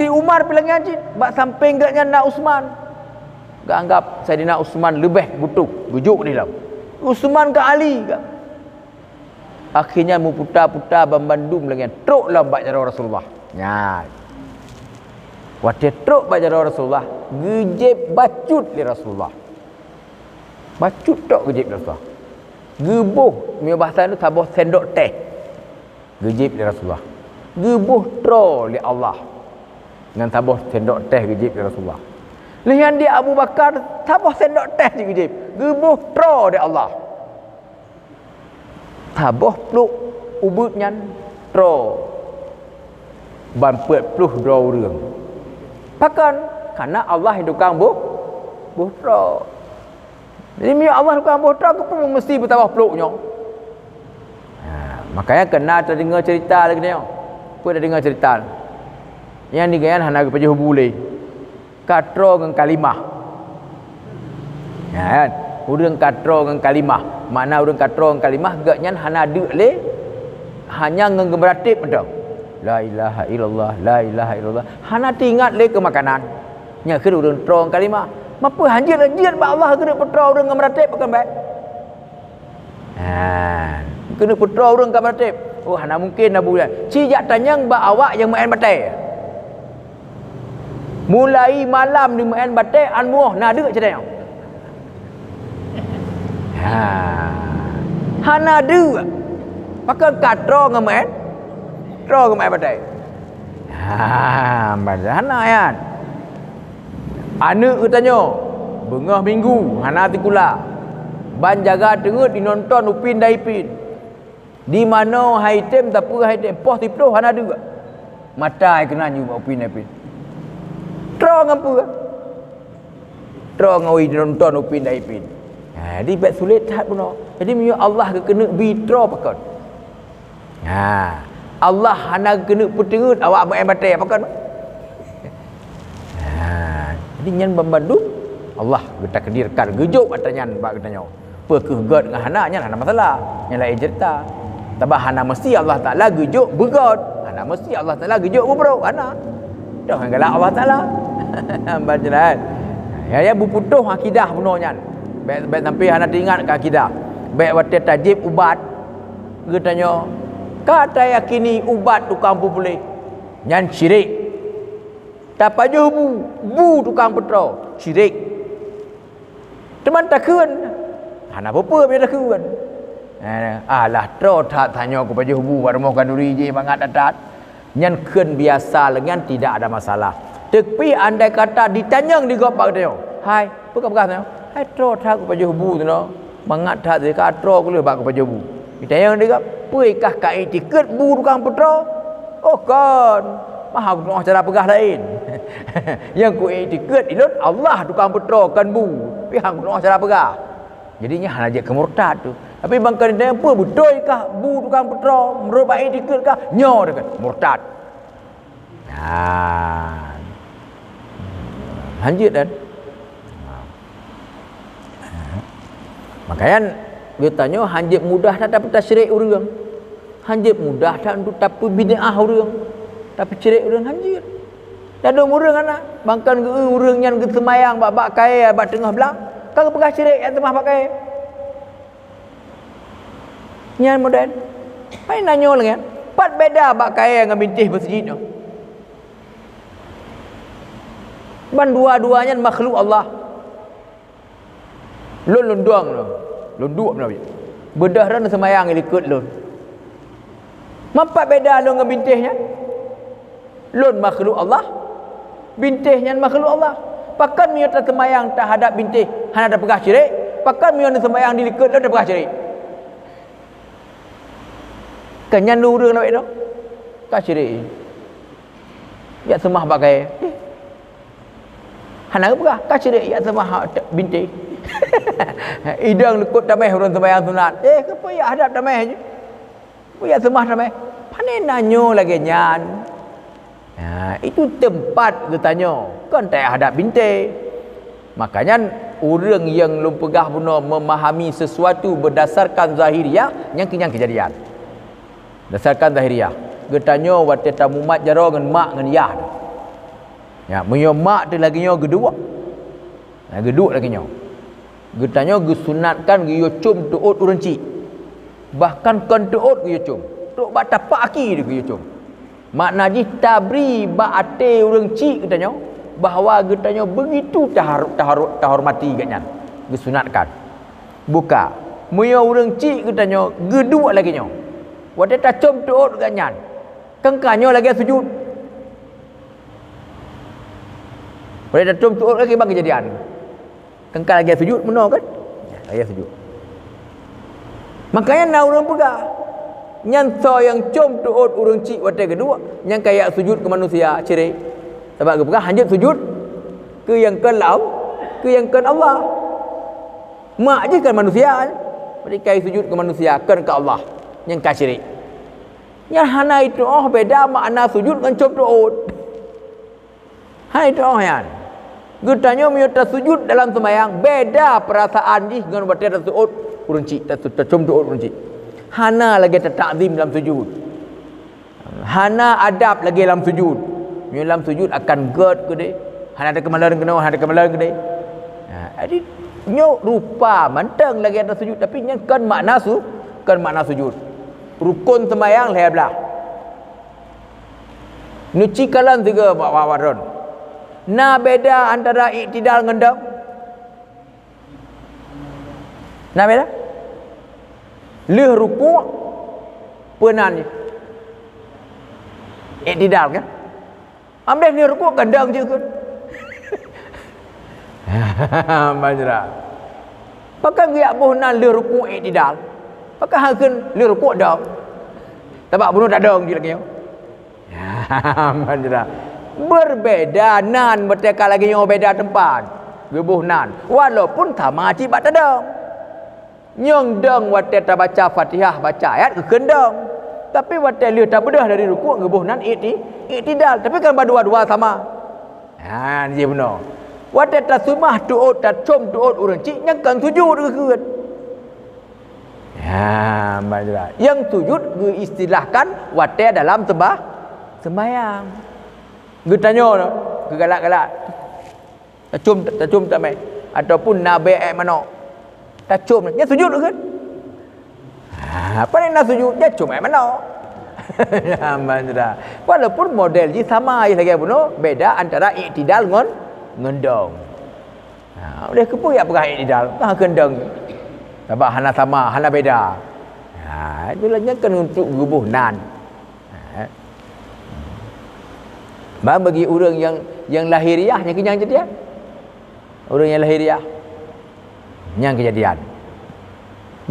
di Umar bilangnya bak samping gatnya na Usman. Gak anggap Saidina Utsman lebih butuh gujuk ni lah. Utsman ke Ali ke. Akhirnya mu putar-putar Bandung lagi truk lah bak cara Rasulullah. Ya. Waktu truk bak cara Rasulullah, gejib bacut li Rasulullah. Bacut tok gejib Rasulullah. Gebuh mi bahasa tu tabah sendok teh. Gejib li Rasulullah. Gebuh tro li Allah. Dengan tabah sendok teh gejib li Rasulullah. Lihat dia Abu Bakar tabah sendok teh je gejib. Gebuh tro dia Allah. Tabah peluk ubutnya tro. Ban 40 orang. Pakan karena Allah yang tukang buh tro. Jadi bila Allah tukang buh tro ke mesti bertabah peluknya. Makanya kena terdengar cerita lagi ni. Apa dah dengar cerita? Yang ni kan hana ke pejuh boleh. Katro dengan kalimah. Ya kan? Urang katro dengan kalimah. Mana urang katro dengan kalimah gaknya hana ada le hanya ngegemeratip dah. La ilaha illallah, la ilaha illallah. Hana tingat le ke makanan. Nya ke urang tro dengan kalimah. Mapa hanjir ba Allah kena petro urang ngemeratip bukan baik. Kena petro urang ngemeratip. Oh hana mungkin dah bulan. Cijak tanyang ba awak yang main batai. Mulai malam di main batai anmuah nak ada macam mana? Hana ada. Maka katro ngemain. Tro ngemain batai. Hana kan. Anak tanya, bengah minggu hana tikula. Ban jaga tengok dinonton upin daipin. Di mana haitem tapi haitem poh tiplo hana ada. Mata ai kena nyu upin daipin. Tro ngapa? Tro ngawi nonton upin daipin. Jadi bet sulit tak puno. Jadi minyak Allah ke kena bitro pakon. Allah hana kena petengut awak main batai pakon. Jadi nyan Bandung Allah kita kedirkan gejuk katanya bak katanya. Apa ke god dengan hana nya hana masalah. Yang lain cerita. Tabah hana mesti Allah Taala gejuk begod. Hana mesti Allah Taala gejuk bubro hana. Dah galak Allah Taala. Bacalah. Ya buputuh akidah punonya. baik sampai hana ingat ka akidah. Baik wate tajib ubat. Katanya, kata yakini ubat tukang boleh. Nyan syirik. Tapa je bu tukang petro, syirik. Teman takun. Hana apa biar takun. Alah tro tak tanya kepada hubu warmo kanduri je bangat atat. Nyan keun biasa lengan tidak ada masalah. Tapi andai kata ditanya di gopak dia. Hai, apa tanya? Hai tro tak kepada hubu tu no. Bangat tak dia ka tro ku le bak kepada hubu. Ditanya dia puikah ka itiket bu tukang petro? Oh kan. Maha guna cara pegah lain. Yang ku itiket ilun Allah tukang petro kan bu. Pihak guna cara pegah. Jadinya hanya je kemurtad tu. Tapi bangkan dia apa betul kah bu tukang petro merubah itiket kah? Nyo dekat murtad. Lanjut dan makanya dia tanya hanjib mudah tak dapat syirik orang. Hanjib mudah tak untuk tapi bid'ah orang. Tapi syirik orang hanjib. Dan ada orang anak bangkan orang yang semayang bak kai bak tengah belang. Kau pegah syirik yang tengah pakai. Nyan modern. Mai nanyo lagi. Pat beda bak kai dengan bintih masjid tu. Ban dua-duanya makhluk Allah. Lun duang tu. Lun duk Nabi. Bedah ran semayang ikut lun. Mampat beda lun dengan bintihnya. Lun makhluk Allah. Bintihnya makhluk Allah. Pakan miyo tak semayang tak hadap bintih, hana ada pegah syirik. Pakan miyo semayang di ikut ada pegah syirik. Kenyan lurang nak itu. Ka syirik. Ya semah bagai. Hana pegah ka syirik ya semah bintih. Idang lekut damai orang sembahyang sunat. Kenapa ya hadap damai je? Ya semah damai. Pandai nanyo lagi nyan. Itu tempat dia tanya. Kan tak hadap bintik. Makanya orang yang belum pegah benar memahami sesuatu berdasarkan zahiriah yang kejadian. Berdasarkan zahiriah. Dia tanya waktu tamu mat jaro dengan mak dengan yah. Ya, menyo mak tu lagi nyo gedua. Geduk lagi nyo. Getanya gesunatkan giyo cum tuut urang cik. Bahkan kan tuut giyo cum. Tok bak tapak aki dia giyo cum. Makna ji tabri bak ate urang cik getanya bahawa getanya begitu terhormati katnya. Gesunatkan. Buka. Muya urang cik getanya geduk lagi nyo. Wate ta cum tuut katnya. Kengkanyo lagi sujud. Wate ta cum tuut lagi bang kejadian. Kengkal lagi sujud benar kan? Ya, lagi sujud. Makanya nak orang pegah. Nyanto yang com tuut urang cik watai kedua, yang kayak sujud ke manusia cerai. Sebab ke pegah hanjut sujud ke yang kan lau, ke yang kan Allah. Mak je kan manusia. Mereka sujud ke manusia kan ke Allah. Yang ka cerai. Yang hana itu beda makna sujud dengan com tuut. Hana itu yang Gutanya miota sujud dalam sembahyang beda perasaan di dengan baca tasawuf urunci tercum tuut urunci. Hana lagi takzim dalam sujud. Hana adab lagi dalam sujud. Dalam sujud akan gerd ke dia. Hana ada kemalan kena, hana ada kemalan ke dia. Jadi nyo rupa manteng lagi ada sujud tapi nya kan makna sujud. Rukun sembahyang leh belah. Nuci kalan tiga wawaron. Na beda antara iktidal dengan dam. Na beda? Leh rukuk penan je. Iktidal kan? Ambil ni rukuk gendang je kan? Majra. Pakai giak bohnan leh rukuk iktidal. Pakai hakan leh rukuk dam. Sebab bunuh tak dong je lagi. Majra. Berbeda nan mereka lagi yang beda tempat gebuh nan walaupun sama cik bat tadang nyong deng wate ta baca Fatihah baca ayat ke kendang tapi wate liu ta bedah dari rukuk gebuh nan iktidal tapi kan dua-dua sama ni benar wate ta sumah tuut ta com tuut urang cik yang kan sujud ke keut majra yang sujud istilahkan wate dalam sembahyang. Getanya ke galak-galak. Tacum tak mai. Ataupun nabe mana. tak cium nya sujud kan. Apa ni nak sujud dia cium mana? Alhamdulillah. Walaupun model je sama je lagi pun beda antara iktidal dengan ngendong. Boleh ke pun ya perah iktidal, perah gendong. Sebab hana sama, hana beda. Itulah kan untuk rubuh nan. Bagi orang yang lahiriah yang kenyang jadi orang yang lahiriah yang kejadian.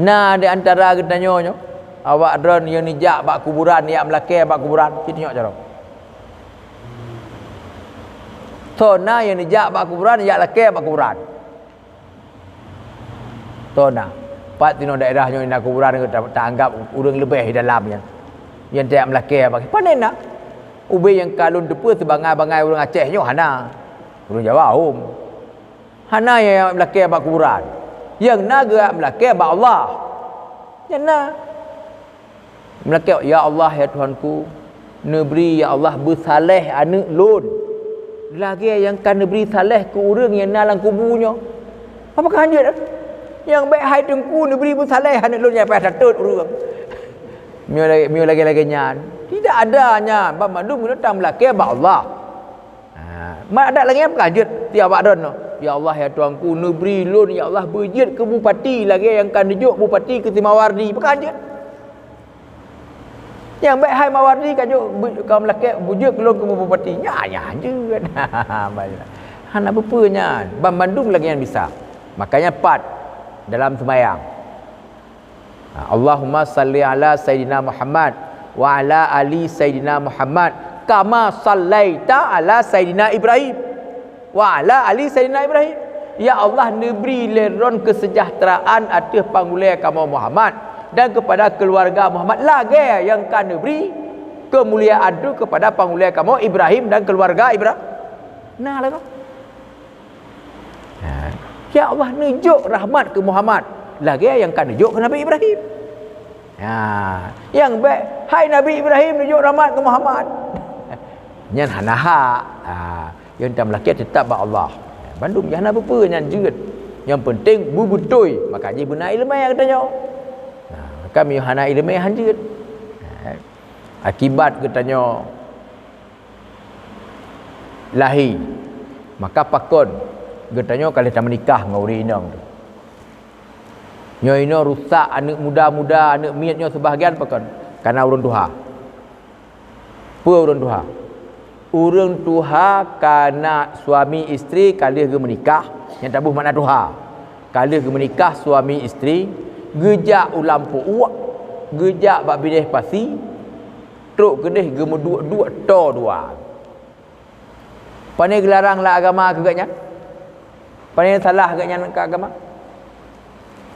Nah di antara kita tanya awak dron yang nijak bak kuburan yang melakir bak kuburan kita tengok cara. Tona yang nijak bak kuburan yang lakir bak kuburan. Tona pat tino daerahnya nak kuburan tak anggap orang lebih di dalamnya. Yang tak melakir bak. Panen nak ubi yang kalun depa sebangai-bangai orang Aceh nyo hana. Orang Jawa hana yang melakir bak kuburan. Yang naga melakir bak Allah. Yang na melakir ya Allah ya Tuhanku, neberi ya Allah bersaleh anak lun. Lagi yang kan neberi saleh ke orang yang dalam kuburnya. Apakah hanya yang baik hai tengku neberi bersaleh anak lun yang payah tatut orang. Mio lagi nyan. Tidak adanya bab mandum guna tam melakir bak Allah. Mak ada lagi apa kajut tiap badan no. Ya Allah ya Tuanku negeri lun ya Allah berjit ke bupati lagi yang kan dijuk bupati ke Mawardi berkajut. Yang baik hai Mawardi kajut kau melakir berjit ke lun ke bupati. Ya je. Hana berpanya bab mandum lagi yang bisa. Makanya part dalam sembahyang. Allahumma salli ala Sayyidina Muhammad wa ala ali Sayyidina Muhammad kama sallaita ala Sayyidina Ibrahim wa ala ali Sayyidina Ibrahim. Ya Allah neberi leron kesejahteraan atas panggulai kamu Muhammad dan kepada keluarga Muhammad lagi yang kan neberi kemuliaan itu kepada panggulai kamu Ibrahim dan keluarga Ibrahim. Nah lah kau. Ya Allah nujuk rahmat ke Muhammad lagi yang kan nujuk ke Nabi Ibrahim. Yang baik hai Nabi Ibrahim nujuk rahmat ke Muhammad. Nyan hanaha. Yang tak melakir tetap bak Allah. Bandung jangan apa nyan jeut. Yang penting bubutui maka ji benar ilmu yang katanya. Kami hana ilmu yang jeut. Akibat katanya lahir maka pakon katanya kalau tak menikah dengan orang inang tu. Nyo rusak anak muda-muda, anak miatnya sebahagian pakon karena urun tuha. Apa urun tuha? Urun tuha karena suami isteri kali ke menikah yang tabuh makna tuha. Kali ke menikah suami isteri gejak ulam puak, gejak bak bidih pasi, truk kedih gemu dua to dua. Pandai gelarang lah agama kegaknya. Pandai salah agaknya ke agama.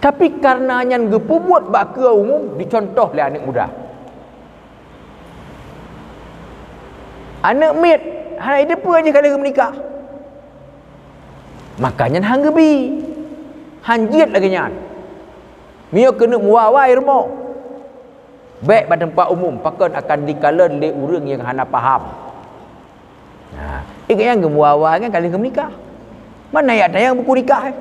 Tapi karena yang gepubuat bak ke umum dicontoh oleh anak muda. Anak mit hari depa je kali menikah. Makanya hang gebi. Hanjit lagi nyan. Mio kena muawai rumah. Baik pada tempat umum pakon akan dikala oleh orang yang hana faham. Ingat yang gemuawai kan kali menikah. Mana ada yang buku nikah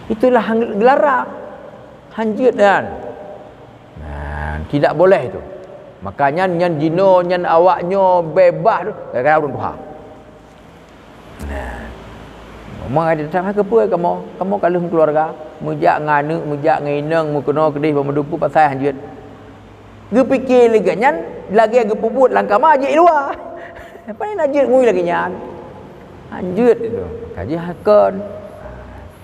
itulah gelara hanjit kan. Tidak boleh itu. Makanya nyan jino nyan awaknya bebas tu gara-gara urun Tuhan. Ngomong ada tak ke apa kamu kalau keluarga mujak nganu mujak ngineng mu kena kedih pemedupu pasal hanjit. Ge fikir lagi nyan lagi ge puput langkah majik luar. Apa ni najit ngui lagi nyan. Hanjit itu. Kaji hakon.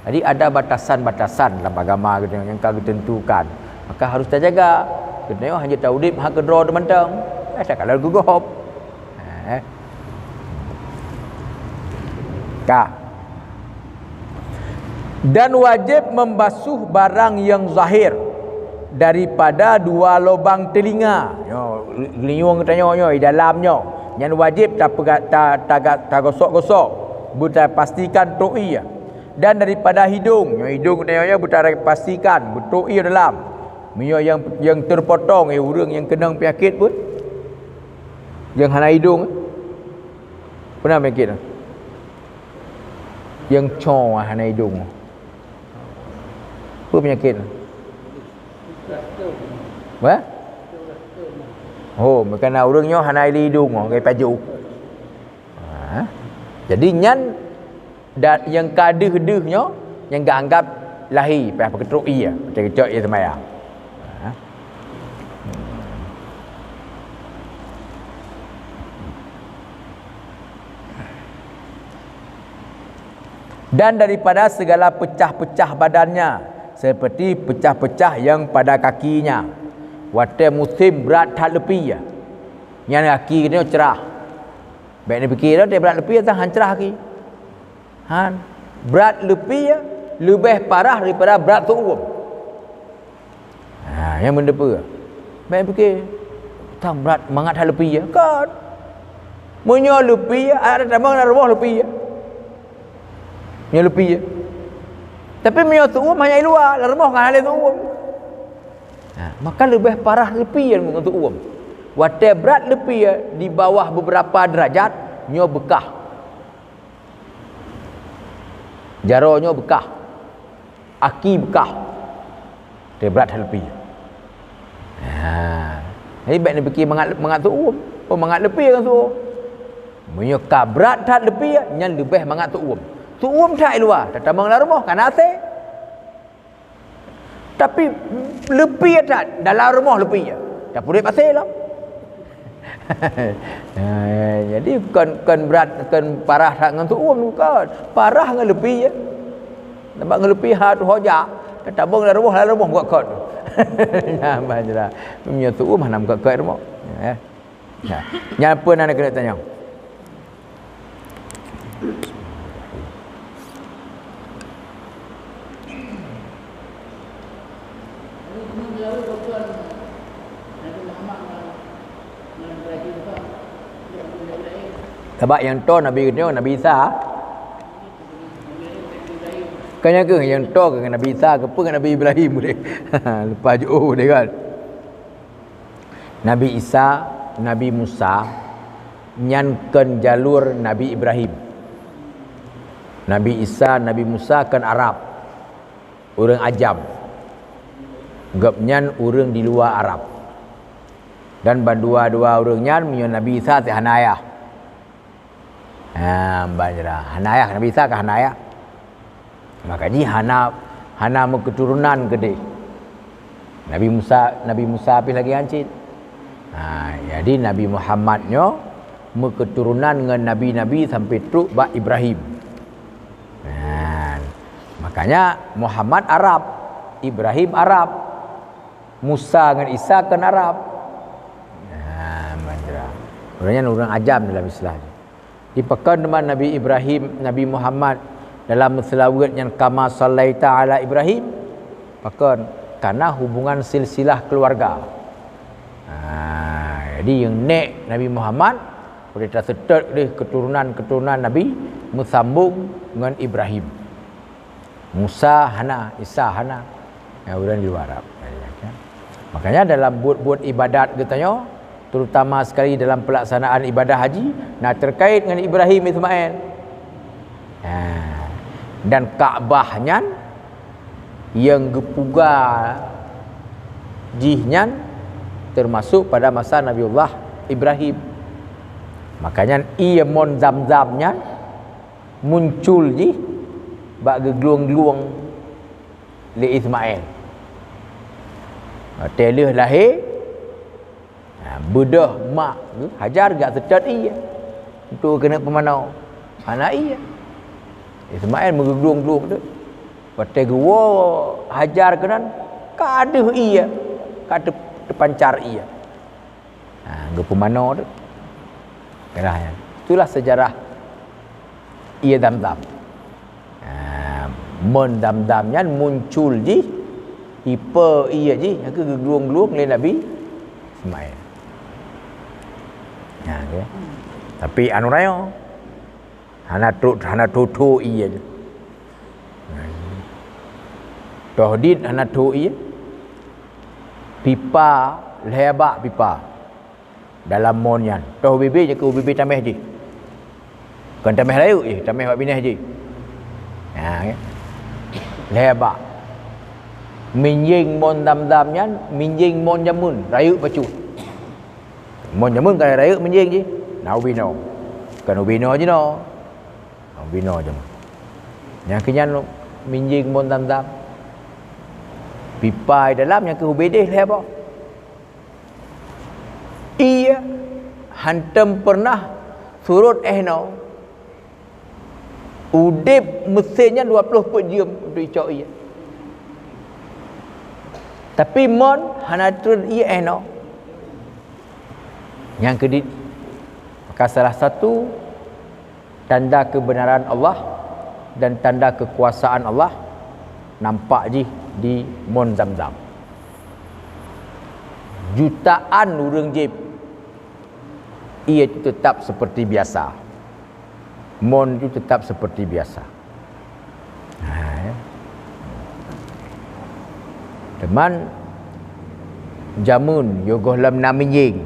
Jadi ada batasan-batasan dalam agama yang kau ditentukan. Maka harus terjaga. Kena hanya taudip hak kedro teman-teman. Tak kalau gugup. Dan wajib membasuh barang yang zahir daripada dua lubang telinga. Yo liung katanya di dalamnya. Yang wajib tak gosok-gosok. Buta pastikan tu'i. Dan daripada hidung katanya buta pastikan tu'i dalam. Mio yang terpotong orang yang kena penyakit pun. Yang hana hidung. Pernah penyakit? Yang cong hana hidung. Apa penyakit? Apa? Oh, makana urangnya hanai lidung ngai paju. Jadi nyan yang kadeh-dehnya yang gak anggap lahir pas peketruk ia, macam ia semayang. Dan daripada segala pecah-pecah badannya, seperti pecah-pecah yang pada kakinya. Wate musim berat tak lepi ya. Yang kaki ni cerah. Baik ni fikir dia berat lepi atau han cerah kaki. Han berat lepi ya, lebih parah daripada berat tu umum. Yang benda apa? Baik fikir. Tang berat mangat tak lepi ya. Kan. Munyo lepi ya, ada tambang ada roh lepi ya. Yang lepi je. Tapi minyak tu hanya luar, lermah kan ada tu maka lebih parah lepi yang untuk uam. Watai berat lepi di bawah beberapa derajat, nyo bekah. Jaronyo bekah. Aki bekah. Dia berat lepi. Jadi baik ni fikir mangat tu uam. Oh mangat lepi kan tu. Minyak berat tak lepi yang lebih mangat tu uam. Tu tak luar, tak tambang rumah kan ate. Tapi lebih tak dalam rumah lebih ya. Tak boleh pasal lah. Jadi bukan berat, bukan parah tak dengan tu bukan. Parah dengan lebih ya. Nampak dengan lebih hak tu hojak. Tak tambang dalam rumah buat kot. Nampak je lah. Punya tu mana buat kot rumah. Yang apa nak kena tanya? Sebab yang to Nabi ni Nabi Isa. Kanya ke yang to ke Nabi Isa ke apa Nabi Ibrahim boleh. Lepas jauh dia kan. Nabi Isa, Nabi Musa nyankan jalur Nabi Ibrahim. Nabi Isa, Nabi Musa kan Arab. Orang Ajam. Gapnyan orang di luar Arab. Dan bandua-dua orang nyan punya Nabi Isa te Hanayah. Banjira Hanayah Nabi Isa ke Hanayah. Makanya Hana keturunan gede. Nabi Musa habis lagi hancit. Jadi Nabi Muhammadnya keturunan dengan nabi-nabi sampai truk bak Ibrahim. Makanya Muhammad Arab, Ibrahim Arab, Musa dengan Isa kan Arab. Banjira. Orangnya orang ajam dalam Islam. Dipakai dengan Nabi Ibrahim, Nabi Muhammad dalam selawat yang kama sallaita ala Ibrahim. Pakai karena hubungan silsilah keluarga. Jadi yang nek Nabi Muhammad boleh tersetet oleh keturunan Nabi bersambung dengan Ibrahim. Musa Hana, Isa Hana. Orang di luar Arab. Makanya dalam buat ibadat katanya, terutama sekali dalam pelaksanaan ibadah haji, terkait dengan Ibrahim Ismail. Dan Kaabahnya yang gepuga jihnya termasuk pada masa Nabiullah Ibrahim. Makanya ia mon zam-zamnya muncul ji bak gegluang-gluang li Ismail. Teleh lahir bedah mak hajar gak sedat ia. Itu kena pemanau. Anak ia. Ismail menggegluang-gluang tu. Patai gua hajar kenan kaduh ia. Kadu terpancar ia. Ge pemanau tu. Kerahnya. Itulah sejarah ia Dam-dam. Mon Dam-damnya muncul ji tipe ia ji yang gegluang-gluang oleh Nabi Ismail. Okay. Tapi anu raya hana tutu iya je. Tohdid hana tu iya. Pipa lehebak pipa dalam monyan. Toh bibi je ke bibi tambah je. Kan tambah layu je, tambah buat binah je. Okay. Lehebak. Minjing mon dam-dam nyan, minjing mon jamun, raya pacu. Mon jamun kan raya minjing je. Now we know. Kan ubino je no. Ubino je. Yang kenyan minjing mon dam-dam. Pipai dalam yang ke ubedeh lah apa? Ia hantam pernah surut no. Udip mesinnya 24 jam untuk icok ia. Tapi mon hanatur ia no. Yang kedua, maka salah satu tanda kebenaran Allah dan tanda kekuasaan Allah nampak je di mon Zamzam. Jutaan orang jib ia tetap seperti biasa. Mon itu tetap seperti biasa. Teman jamun yogoh lam naminjing.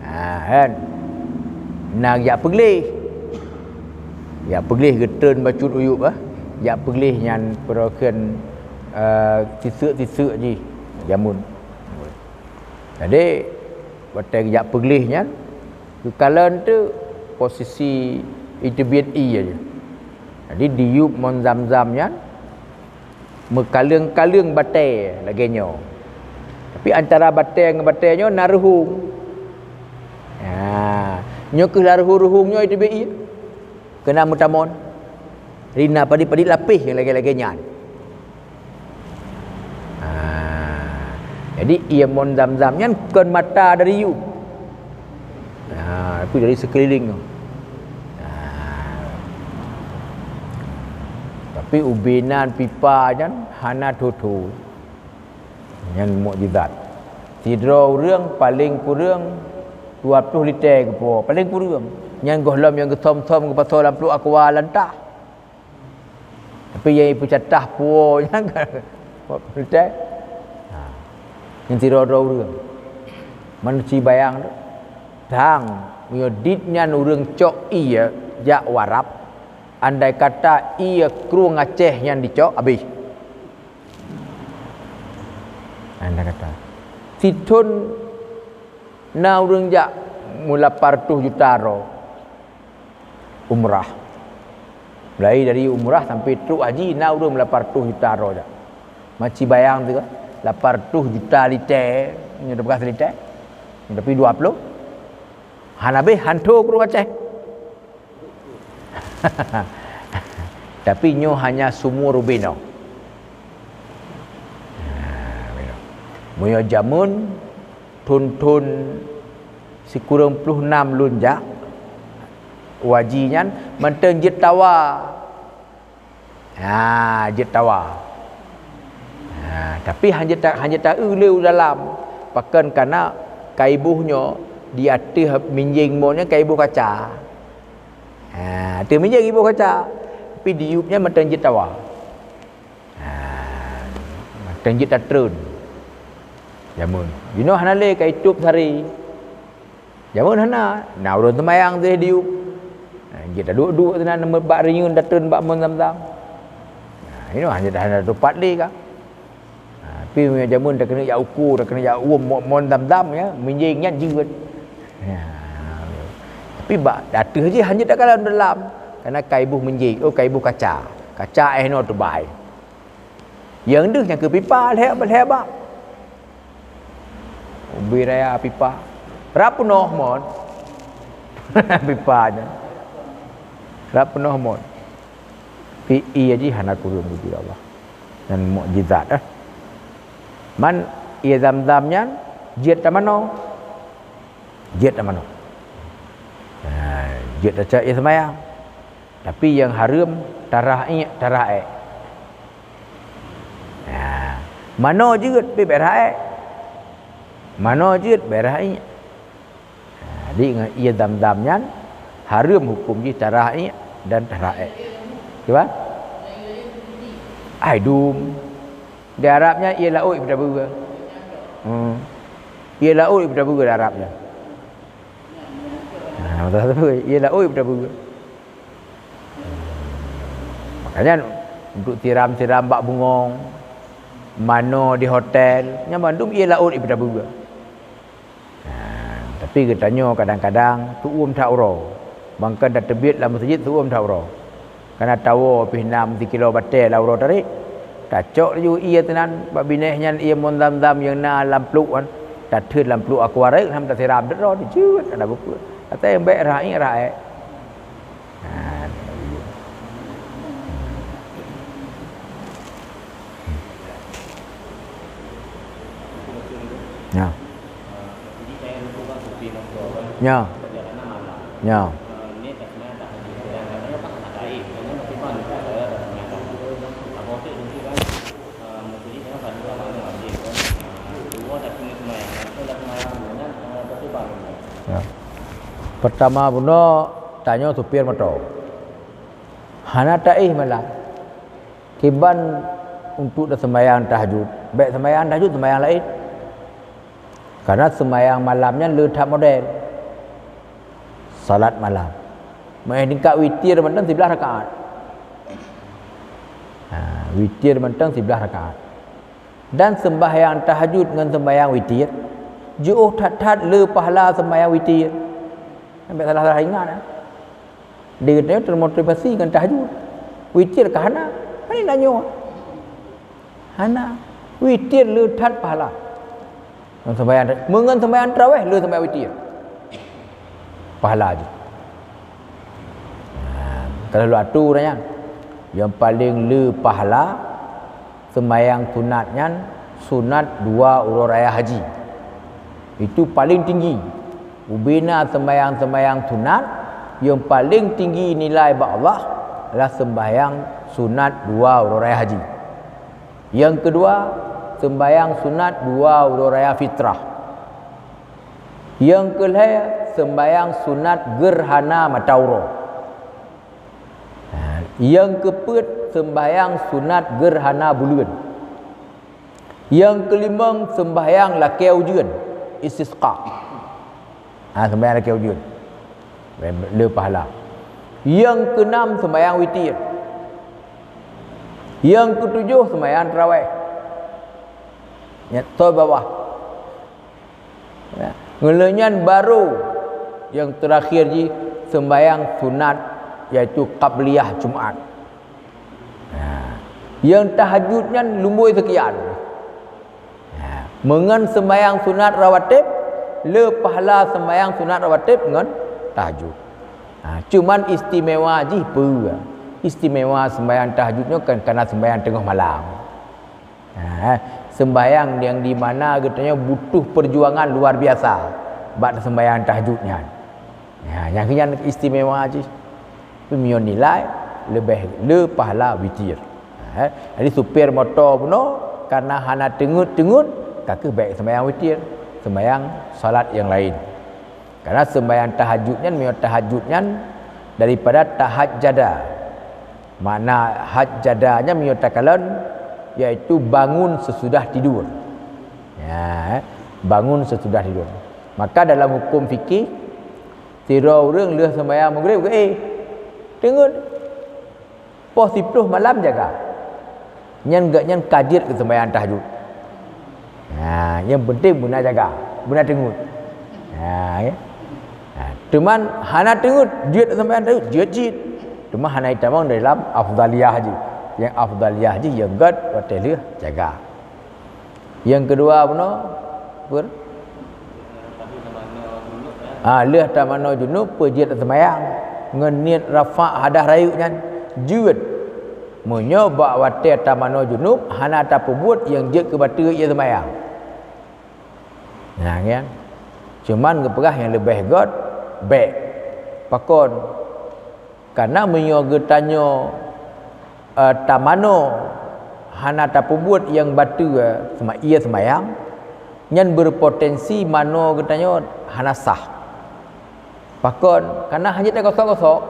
Kan. Nang yak peglih. Yak peglih geteun bacut uyup yak peglih nyan peroken tisuk-tisuk je jamun. Jadi batai yak peglih nyan kekalan tu posisi interbiat aja. Jadi diup mon Zamzam nyan mekaling-kaling batai laginyo. Tapi antara batai dengan batainya naruhung. Nyo ke laruhung-ruhungnya itu bi. Kena mutamon. Rina padi-padi lapis yang lagi-lagi nyan. Jadi ia mon Zamzam nyan kon mata dari you. Tapi dari sekeliling tu. Tapi ubinan pipa nyan hana tutu. Yang mukjizat. Tidro urang paling kurang 20 liter ke po, paling kurang. Yang gohlam yang getom-tom ke pasal lamplu aqua lantah. Tapi yang ibu catah po yang 20 liter. Yang tidro urang. Manusia bayang tu. Tang mioditnya urang cok iya jak warap. Andai kata ia kru Aceh yang dicok habis. Andai kata situn na urang jak mula 400 juta ro umrah. Mulai dari umrah sampai truk haji na urang 800 juta ro jak. Maci bayang tu 800 juta liter, nya bekas liter. Tapi 20 Hanabe hantu kru Aceh. Tapi nyo hanya sumur rubino. Moyo jamun tun si kurang 26 lunjak wajinyan menteng jet tawa. Jet tawa. Tapi hanya tak uleu dalam pakan karena kaibuhnya di atas minjing monnya kaibuh kaca. Tu minjing ibu kaca. Tapi diupnya menteng jet tawa. Menteng jet tatrun. Jamun. You know hanale kai tup sari. Jamun hana. Nah urang temayang tu diup. Kita duduk tu nak bak rinyun datun bak mon Zamzam. You know hanya tupat le ka. Tapi jamun dah kena ya ukur, dah kena ya mon Zamzam ya, minjingnya jeut. Tapi bak datu je hanya tak kalah dalam. Karena kaibuh minjing, kaibuh kaca. Kaca no tu bai. Yang deh yang ke pipa leh. Ubi raya pipa. Rap penuh mon. Pipanya. Rap penuh mon. Pi ia ji hana kurun di Allah. Dan mukjizat Man ia Zamzamnya jet tamano. Jet tamano. Jet aja ia semayang. Tapi yang haram tarah. Mano juga pi berah. Mano je berah ini. Jadi ia Zamzamnya haram hukum ji tarah dan tarah. Cuba? Aidum. Di Arabnya ia laut pada buga. Ia laut pada buga di Arabnya. Ia laut pada buga. Makanya untuk tiram-tiram bak bungong. mano di hotel, nya Bandung ia laut ibadah juga. Tapi katanya kadang-kadang tuum tak uro. Bangkan dah terbit dalam masjid tuum tak uro. Karena tahu pinam 3 kilo batel la uro tarik. Kacok ju ia tenan bab binehnya ia mon dam-dam yang na lampluk kan. Tak thưa lampluk aku arek ham tak siram det ro di cut ada buku. Kata yang baik rai rai. Ya. Ya. Ya. Ya. Pertama puno tanya supir motor. Hana taih malah. Kiban untuk sembahyang tahajud. Baik sembahyang tahajud sembahyang lain. Karena sembahyang malamnya letak model. Salat malam. Mai tingkat witir mentang 11 rakaat. Witir mentang 11 rakaat. Dan sembahyang tahajud dengan sembahyang witir jauh tat-tat le pahala sembahyang witir. Sampai salah-salah ingat dia kata termotivasi dengan tahajud. Witir ke hana? Mana nanya? Hana. Witir le tat pahala. Mengan sembahyang tarawih le sembahyang witir. Pahala je. Kalau lu atur nya yang paling le pahala sembahyang sunatnya sunat 2 urus raya haji. Itu paling tinggi. Ubina sembahyang-sembahyang sunat yang paling tinggi nilai bagi Allah adalah sembahyang sunat 2 urus raya haji. Yang kedua, sembahyang sunat 2 urus raya fitrah. Yang ketiga, sembahyang sunat gerhana matauro. Yang keempat, sembahyang sunat gerhana bulan. Yang kelima, sembahyang lakai ujian, istisqa. Sembahyang lakai ujian, le pahala. Yang keenam, sembahyang witir. Yang ketujuh, sembahyang tarawih. Nyat bawah. Ngelenyan baru yang terakhir ji sembahyang sunat iaitu qabliyah Jumaat. Yang tahajudnya lumbui sekian. Mengan sembahyang sunat rawatib le pahala sembahyang sunat rawatib dengan tahajud. Cuman istimewa ji apa? Istimewa sembahyang tahajudnya kan kerana sembahyang tengah malam. Sembahyang yang di mana katanya butuh perjuangan luar biasa bab sembahyang tahajudnya. Yang yang istimewa aja. Punya nilai lebih le pahala witir. Jadi supir motor puno karena hana tengut-tengut kaki baik sembahyang witir, sembahyang salat yang lain. Karena sembahyang tahajudnya punya tahajudnya daripada tahajjada. Makna hajjadanya punya takalan iaitu bangun sesudah tidur. Bangun sesudah tidur. Maka dalam hukum fikih tirau orang leh sembahyang maghrib tengok pos 10 malam jaga. Nyan kajir ke sembahyang tahajud. Yang penting guna jaga, guna tengok. Cuman hana tengok dia sembahyang tahajud, dia cuma hana itamang dalam afdaliyah je. Yang afdaliyah je yang god hotel jaga. Yang kedua puno ber leh tamano junub pejit sembahyang ngan niat rafa hadah rayunya juud menyoba wate tamano junub hana ta pebut yang je ke batu ia sembahyang. Kan cuman keperah yang lebih god baik pakon karena menyoga tanya tamano hana ta pebut yang batu ia sembahyang nyan berpotensi mano katanya hana sah. Pakon karena hanya tak kosok-kosok.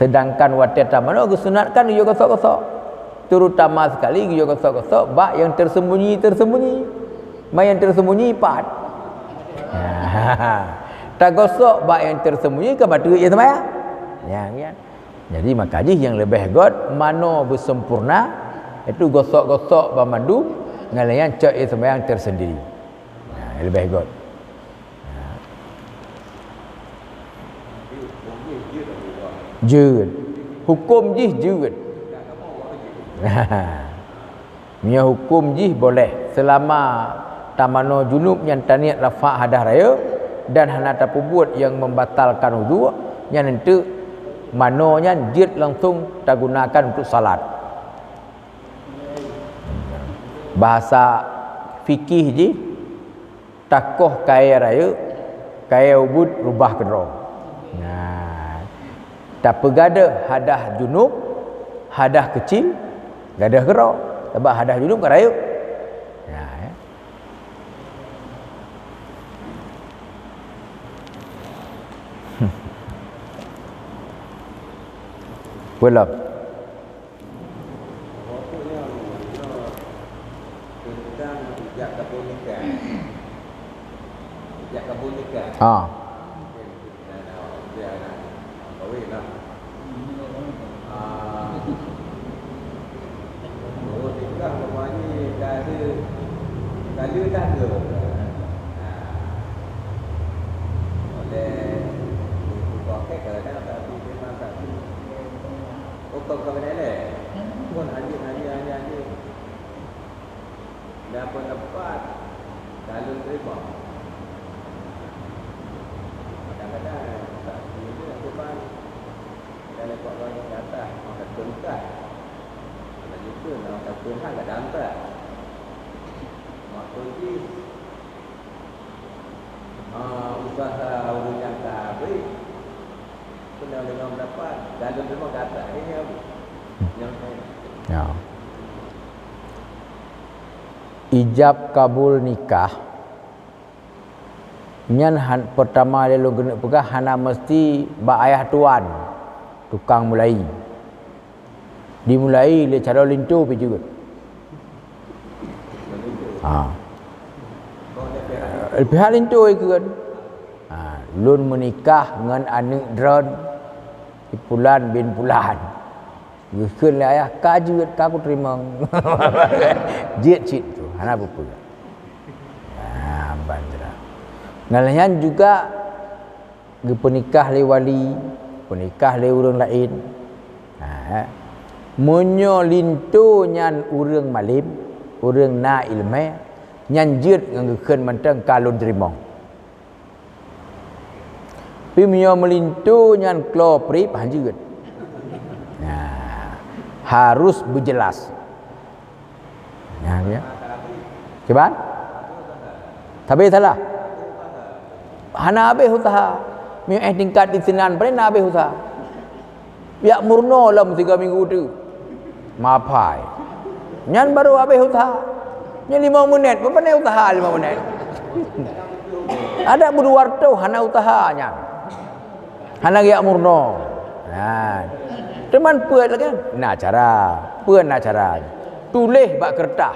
Sedangkan wateta mano sunatkan dia kosok-kosok. Terutama sekali dia kosok-kosok bak yang tersembunyi. Mai yang tersembunyi pat. Tak gosok bak yang tersembunyi ke batu ia sembahyang. Ya. Jadi makanya yang lebih god mano bersempurna itu gosok-gosok bermadu ngalayan cak sembahyang tersendiri. Lebih baik. Jeut. Hukum jih jeut. Mia hukum jih boleh selama tamano junub yang taniat rafa' hadah raya dan hana tapubut yang membatalkan wudu yang nanti manonya dia langsung digunakan untuk salat. Bahasa fikih je takoh kaya raya kaya ubud rubah kedro. Nah, tak pegada hadah junub hadah kecil gadah gero sebab hadah junub ke raya. Nah, ya. Belum. Ah. Dapat kalau terima kadang-kadang tak ini aku kan dan lepas orang kata maka tuntas dan itu nak Tuhan tak dampak mak pergi usaha orang yang tak baik kena dengan dapat kalau terima kata ini apa yang Ya. Ijab kabul nikah nyan pertama dia lu kena pegah hana mesti ba ayah tuan tukang mulai dimulai le cara lintu pi juga pihak lintu ikut lun menikah dengan anak dron Pulan bin Pulan Yukun lah ayah kajut kaku terima jit cit tu hana apa pula bandra ngalahan juga penikah le wali penikah le urang lain munyo lintu nyan urang malim urang na ilmu nyan jit ngeukeun menteng kalun terima pimio melintu nyan klo prip hanjut harus berjelas. Ya. Cuba. Tapi salah. Hana habis usaha. Mi tingkat di sinan pernah habis usaha. Ya murno dalam 3 minggu tu. Mapai. Nyan baru habis usaha. Nyan 5 minit, apa ni usaha 5 minit? Ada budu warto hana usahanya. Hana ya murno. Nah. Teman puat lah kan nak cara puan nak cara tulis bak kertas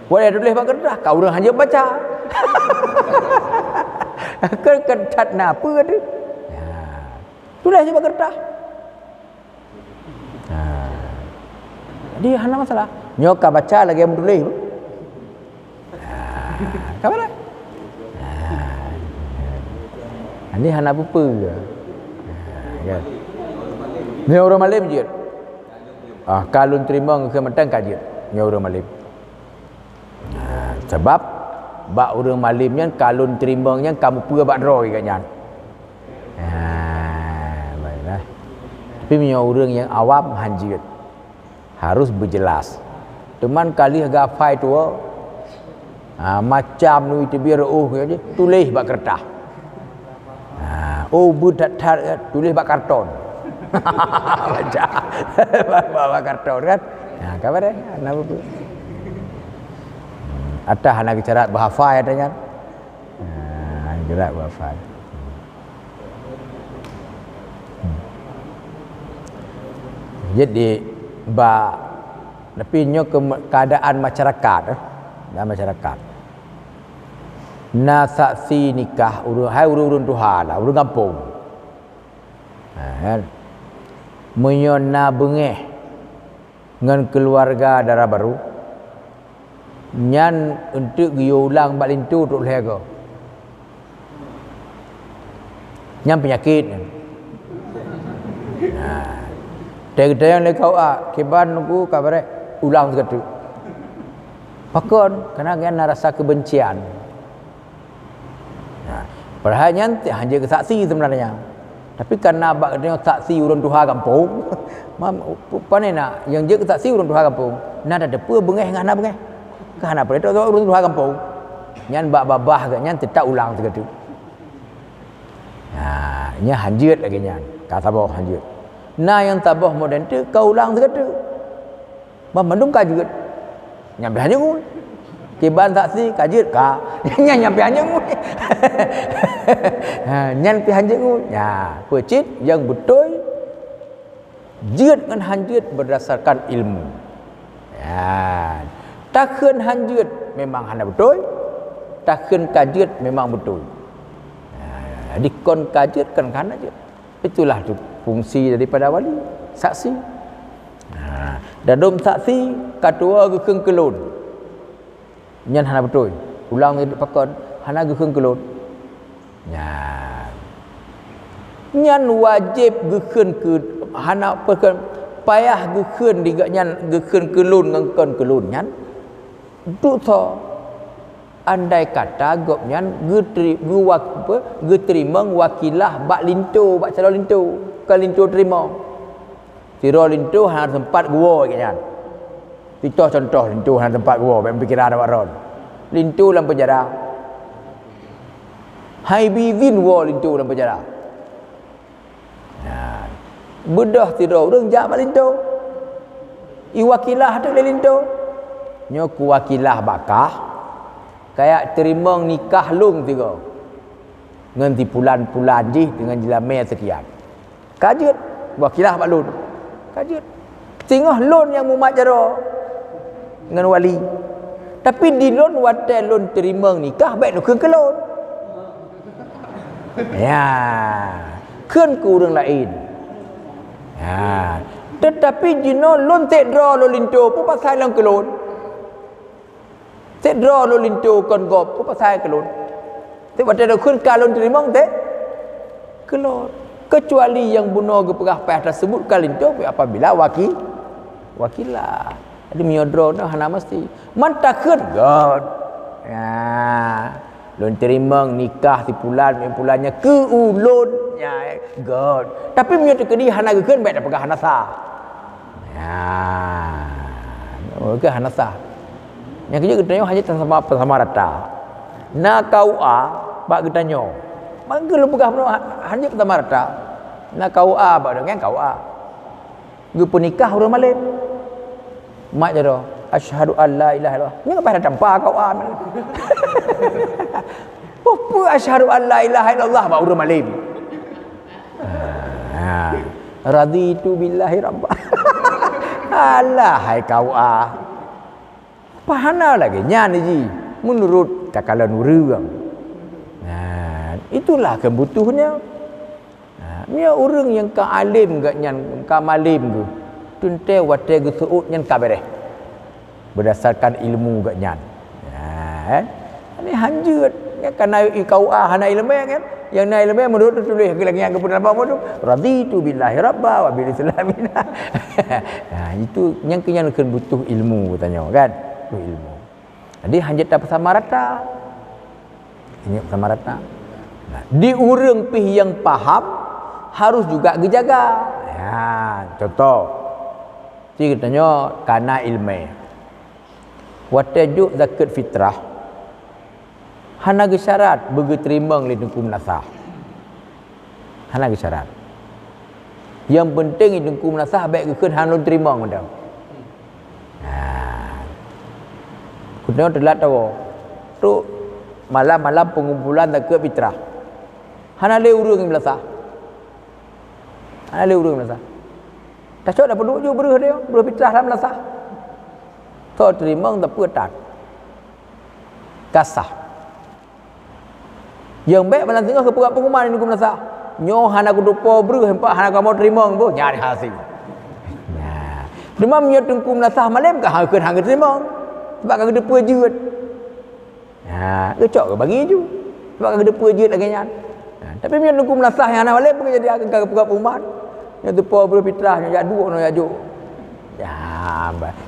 boleh tulis bak kertas kau orang hanya baca kertas nak apa tu tulis je bak kertas jadi hana masalah nyoka baca lagi yang tulis kau mana ini hana apa kan ni orang malim je. Kalun terima ke mentang kaje. Ni orang malim. Sebab bak orang malimnya kalun terimanya kamu pura bak droi katnya. Baiklah. Tapi punya orang yang awam hanjit. Harus berjelas. Teman kali gafai tu macam nu itu biar tulis bak kertas. Budak tulis bak karton. Baca bawa karton kan kabar anak apa ada anak bicara bahafal ada kan gerak bahafal jadi tapi nyo keadaan masyarakat dan masyarakat na saksi nikah urun Tuhan lah urun kampung kan menyona bengeh dengan keluarga darah baru nyan untuk ulang balik tu untuk lehaga nyan penyakit yang lekau kiban nunggu kabar ulang sekatu pakon karena nyan rasa kebencian padahal nyan hanya kesaksi sebenarnya tapi karena abak dia saksi urang tuha kampung apa ni nak yang dia saksi urang tuha kampung nak ada apa bengeh ngana bengeh kana apa itu urang tuha kampung nyan bak babah ke nyan tetap ulang sekatu nya hanjut lagi nyan ka sabah hanjut na yang tabah moden tu kau ulang sekatu mandung kajut nyampe hanya ngun kiban saksi kajut ka nyan nyampe hanya ngun nyan pi hanjut ngun ya pecit yang betul jut dengan hanjut berdasarkan ilmu ya takkan hanjut memang hanya betul takkan kajut memang betul dikon kajut kan hanjut itulah tu fungsi daripada wali saksi dan dom saksi kedua gekeng kelun nyan hana betul ulang pakon hana gekeng kelun nyan wajib gekeng ke hana pakon payah gekeng diga nyan gekeng kelun ngengkon kelun nyan tu so andai kata gop nyan geterima wakilah bak lintu bak calon lintu ke lintu terima tiro lintu hana tempat gua nyan kita contoh lintu hana tempat gua bak pikiran awak ron lintu dalam penjara hai bivin wo lintu dalam penjara bedah tiro urang jak bak lintu iwakilah tu lintu nyo kuwakilah bakah kayak terima nikah lung tiga dengan di pulan-pulan ji dengan jelamai sekian kajut wakilah pak lun kajut tengah lun yang mumat jara dengan wali tapi di lun watai lun terima nikah baik lu ke lun ya kan ku orang lain ya tetapi jino lun tak draw lu lintu pun pasal lang ke lun tak draw lu lintu kon gop pun pasal ke lun tak watai lu kun kalun terima tak ke lun kecuali yang bunuh ke perah payah tersebut kalintu apabila wakilah ada menyodro no hana mesti mantakun god ya lun terima nikah di bulannya ke ulun ya god tapi menyodro ke di hana geun baik dah pegah hana sah ya ke hana sah yang kerja kita hanya sama rata na kau bak kita nyo mangga lu pegah hanya pertama rata na kau bak dengan kau gu penikah urang malam mak jaro asyhadu alla ilaha illallah ni ngapai dah tampak kau apa asyhadu alla ilaha illallah bak urang malam raditu billahi rabbah alah hai kau pahana lagi nyan ji menurut takalan urang itulah kebutuhannya dia orang yang ka alim gak nyan ka malim tu tunte wate ge suut nyan kabere berdasarkan ilmu gak nyan ini hanjut ya kana ikau hana ilmu kan yang na ilmu menurut tulis lagi yang kepada apa tu raditu billahi rabba wa bil islamina itu yang kenyan butuh ilmu katanya kan butuh ilmu jadi hanjut dapat sama rata ini sama rata di urang pih yang paham harus juga dijaga ya contoh ceritanya kana ilmu watajuk zakat fitrah hana ge syarat bagi terima oleh hukum nasah hana ge syarat yang penting hukum nasah baik ke hana terima mendang kuno telat tahu tu malam-malam pengumpulan zakat fitrah hana le urang nasah hana le urang nasah tak cok dah perlu je beruh dia beruh fitrah dalam nasah tu terima tak petat kasah yang baik malam tengah ke perak pengumuman ini hukum nasah nyo hana ku dupo beruh hempak hana ku mau terima bo nyari hasil Demam nya tengku melasah malam ke hang terima. Sebab kang depa jeut. Ha, kecok ke bagi ju. Sebab kang depa jeut lagi nyan. Tapi nya tengku melasah yang ana malam pun jadi agak pegat umat. Yang depa berfitrah nya jak dua no jak. Ya,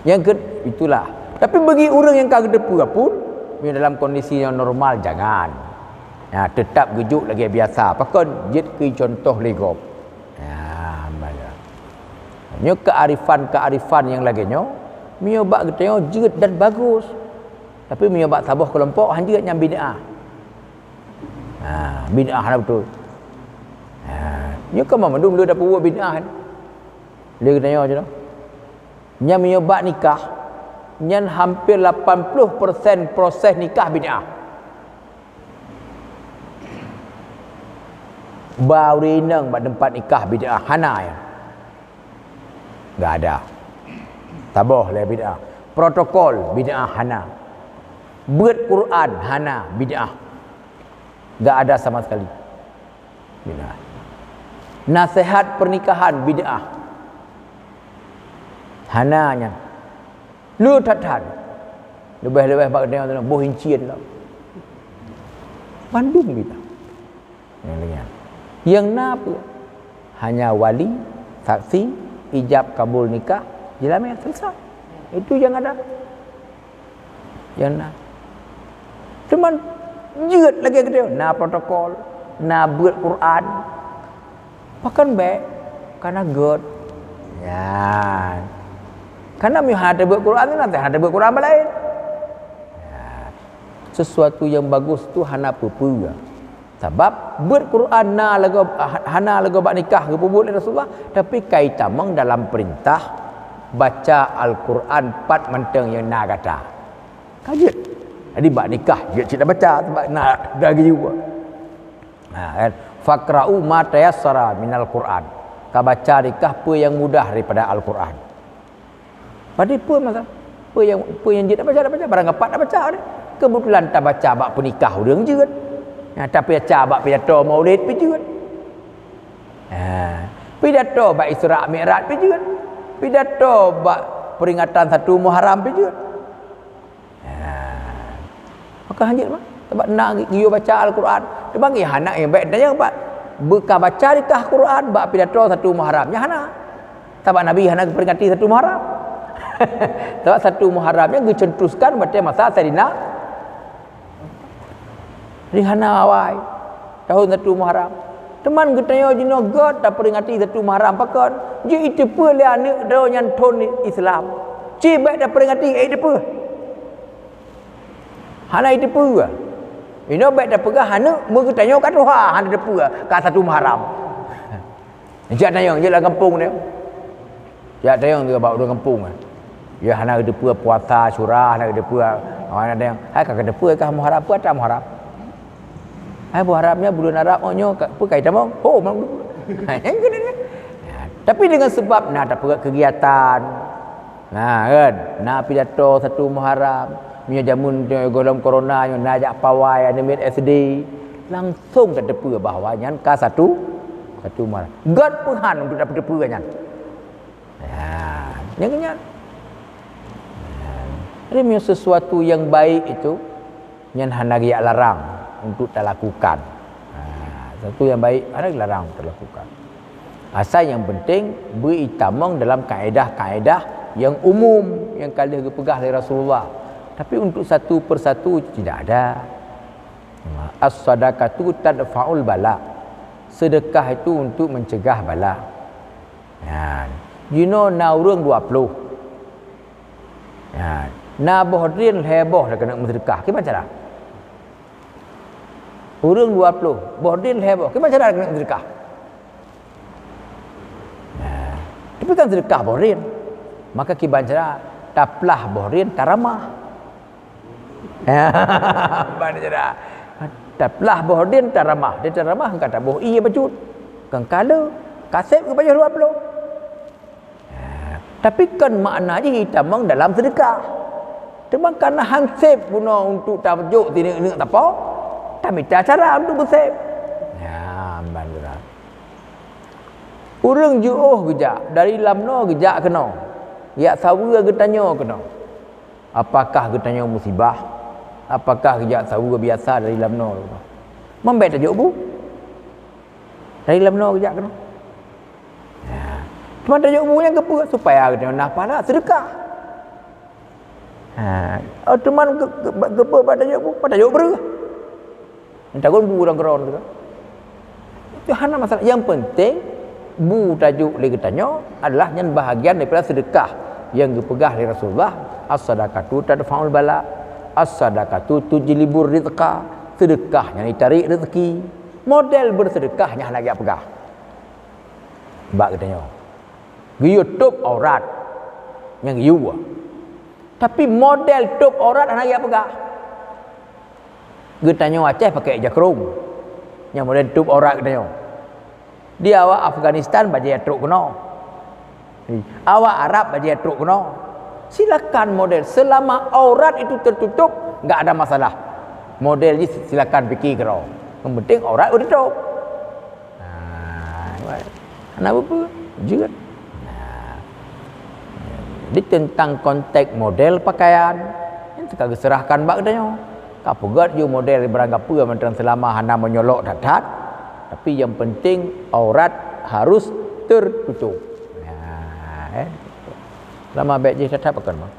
yang ke itulah. Tapi bagi orang yang kang depa pun dalam kondisi yang normal jangan. Ya, tetap gejuk lagi biasa. Pakon jet ke contoh legop. Ya, malah. Nyo kearifan yang laginya mio bak geteo jeut dan bagus. Tapi mio bak sabah kelompok hang jeut nyam bid'ah. Ha, bid'ah lah betul. Ha, nyo ke mana dulu dah buat bid'ah. Dia geteo je dah. Nyam mio bak nikah. Nyan hampir 80% proses nikah bid'ah. Baurinang bak tempat nikah bid'ah hana ya. Enggak ada. Tabah le bid'ah. Protokol bid'ah hana. Buat Quran hana bid'ah. Enggak ada sama sekali. Bid'ah. Nasihat pernikahan bid'ah. Hananya. Lu tatan. Lebih-lebih bak dia tu boh hincian lah. Bandung bid'ah. Yang napa? Hanya wali, saksi, ijab kabul nikah, jelamin selesai. Itu yang ada. Yang nak. Cuman jeut lagi ke dia. Na protokol, na buat Quran. Pakan baik karena God. Ya. Karena mi ada buat Quran ni nanti ada buat Quran lain. Ya. Sesuatu yang bagus tu hana apa-apa. Sebab buat Quran hana lagu bak nikah ke buat Rasulullah, tapi kaitan meng dalam perintah baca Al-Quran 4 menteng yang nak kata. Kajet. Jadi bak nikah dia tidak baca sebab nak dagi juga. Nah, kan faqra'u ma tayassara minal Quran. Ka baca nikah apa yang mudah daripada Al-Quran. Pada apa masa? Apa yang dia tak baca barang apa tak baca dia. Kebetulan tak baca bak pernikah orang je kan. Ya, tapi baca bak pidato Maulid pi juga. Ha, pidato bak Isra Mi'raj pi juga. Pidato bak peringatan 1 Muharram pi juga. Ha. Maka hanjit mah sebab nak giyo baca Al-Quran. Dia bagi anak yang baik tanya pak. Buka baca nikah Quran bak pidato 1 Muharram. Ya hana. Sebab Nabi hana peringati 1 Muharram. Sebab 1 Muharramnya dicentuskan pada masa Sayyidina Rihana awai tahun 1 Muharram. Teman getanya jino God tak peringati 1 Muharram pakon. Je itu pe le anak do nyan thon Islam. Ci baik dah peringati itu pe. Hana itu pe. Ino baik dah pegah hana mu getanya kat Tuhan hana de pe ka 1 Muharram. Jak tayang je lah kampung dia. Jak tayang dia bawa orang kampung. Ya hana de pe puasa surah hana de pe. Hana tayang. Hai ka de pe ka Muharram apa tak Muharram? Hai berharapnya bulan Arab onyo apa kaitan bang? Oh, mang. Tapi dengan sebab nak ada kegiatan. Nah, kan, nak pidato 1 Muharram, punya jamun golong corona yang nak ajak pawai animate SD, langsung tak depa bahawa nyan ka 1 Muharram. God Tuhan untuk dapat depa nyan. Ya, yang nyan. Ini sesuatu yang baik itu nyan hanagi larang untuk tak lakukan. Satu yang baik ada larang untuk lakukan. Asal yang penting beritamang dalam kaedah-kaedah yang umum yang kali dipegah oleh Rasulullah. Tapi untuk satu persatu tidak ada. As-sadaqatu tadfa'ul bala. Sedekah itu untuk mencegah bala. Ya. You know na urang 20. Ya. Na bohdrin heboh dah kena sedekah. Ki macam mana? Urang 20, bordin heboh. Macam mana nak sedekah? Nah, tapi kan sedekah bordin. Maka kiban cara taplah bordin taramah. Mana cara? Taplah bordin taramah. Dia taramah kata boh iya bacut. Kang kala kasep ke bayar 20. Tapi kan maknanya hitamang dalam sedekah. Cuma karena hansip guna untuk tajuk tidak apa? Tak minta cara untuk bersep. Ya, bandara. Urang juuh gejak dari lamno gejak kena. Ya sawa ke tanya kena. Apakah ke tanya musibah? Apakah ya sawa biasa dari lamno? Membet tajuk bu. Dari lamno kejak kena. Cuma tajuk bunya kepa supaya kita nafas lah sedekah. Teman kepa pada tajuk ber. Takut bu orang keron tu. Itu hanya masalah. Yang penting bu tajuk lagi tanya adalah yang bahagian daripada sedekah yang dipegah oleh Rasulullah. As-sadaqatu tadfa'ul bala. As-sadaqatu tujlibur rizqa. Sedekah yang ditarik rezeki. Model bersedekah yang nak pegang. Bak katanya. Giyo tup aurat yang giyo. Tapi model tup aurat anak dia pegang. Getanya Aceh pakai jakrung. Yang model tup aurat katanya. Dia awak Afghanistan baju truk kena. Awak Arab baju truk kena. Silakan model selama aurat itu tertutup enggak ada masalah. Model ni silakan fikir kau. Yang penting aurat udah tutup. Kenapa apa? Juga. Di tentang konteks model pakaian yang kagak serahkan bak katanya. Kak pegat you model beranggap apa mentang selama hana menyolok dadat. Tapi yang penting aurat harus tertutup. Lama baik je tetap akan mah.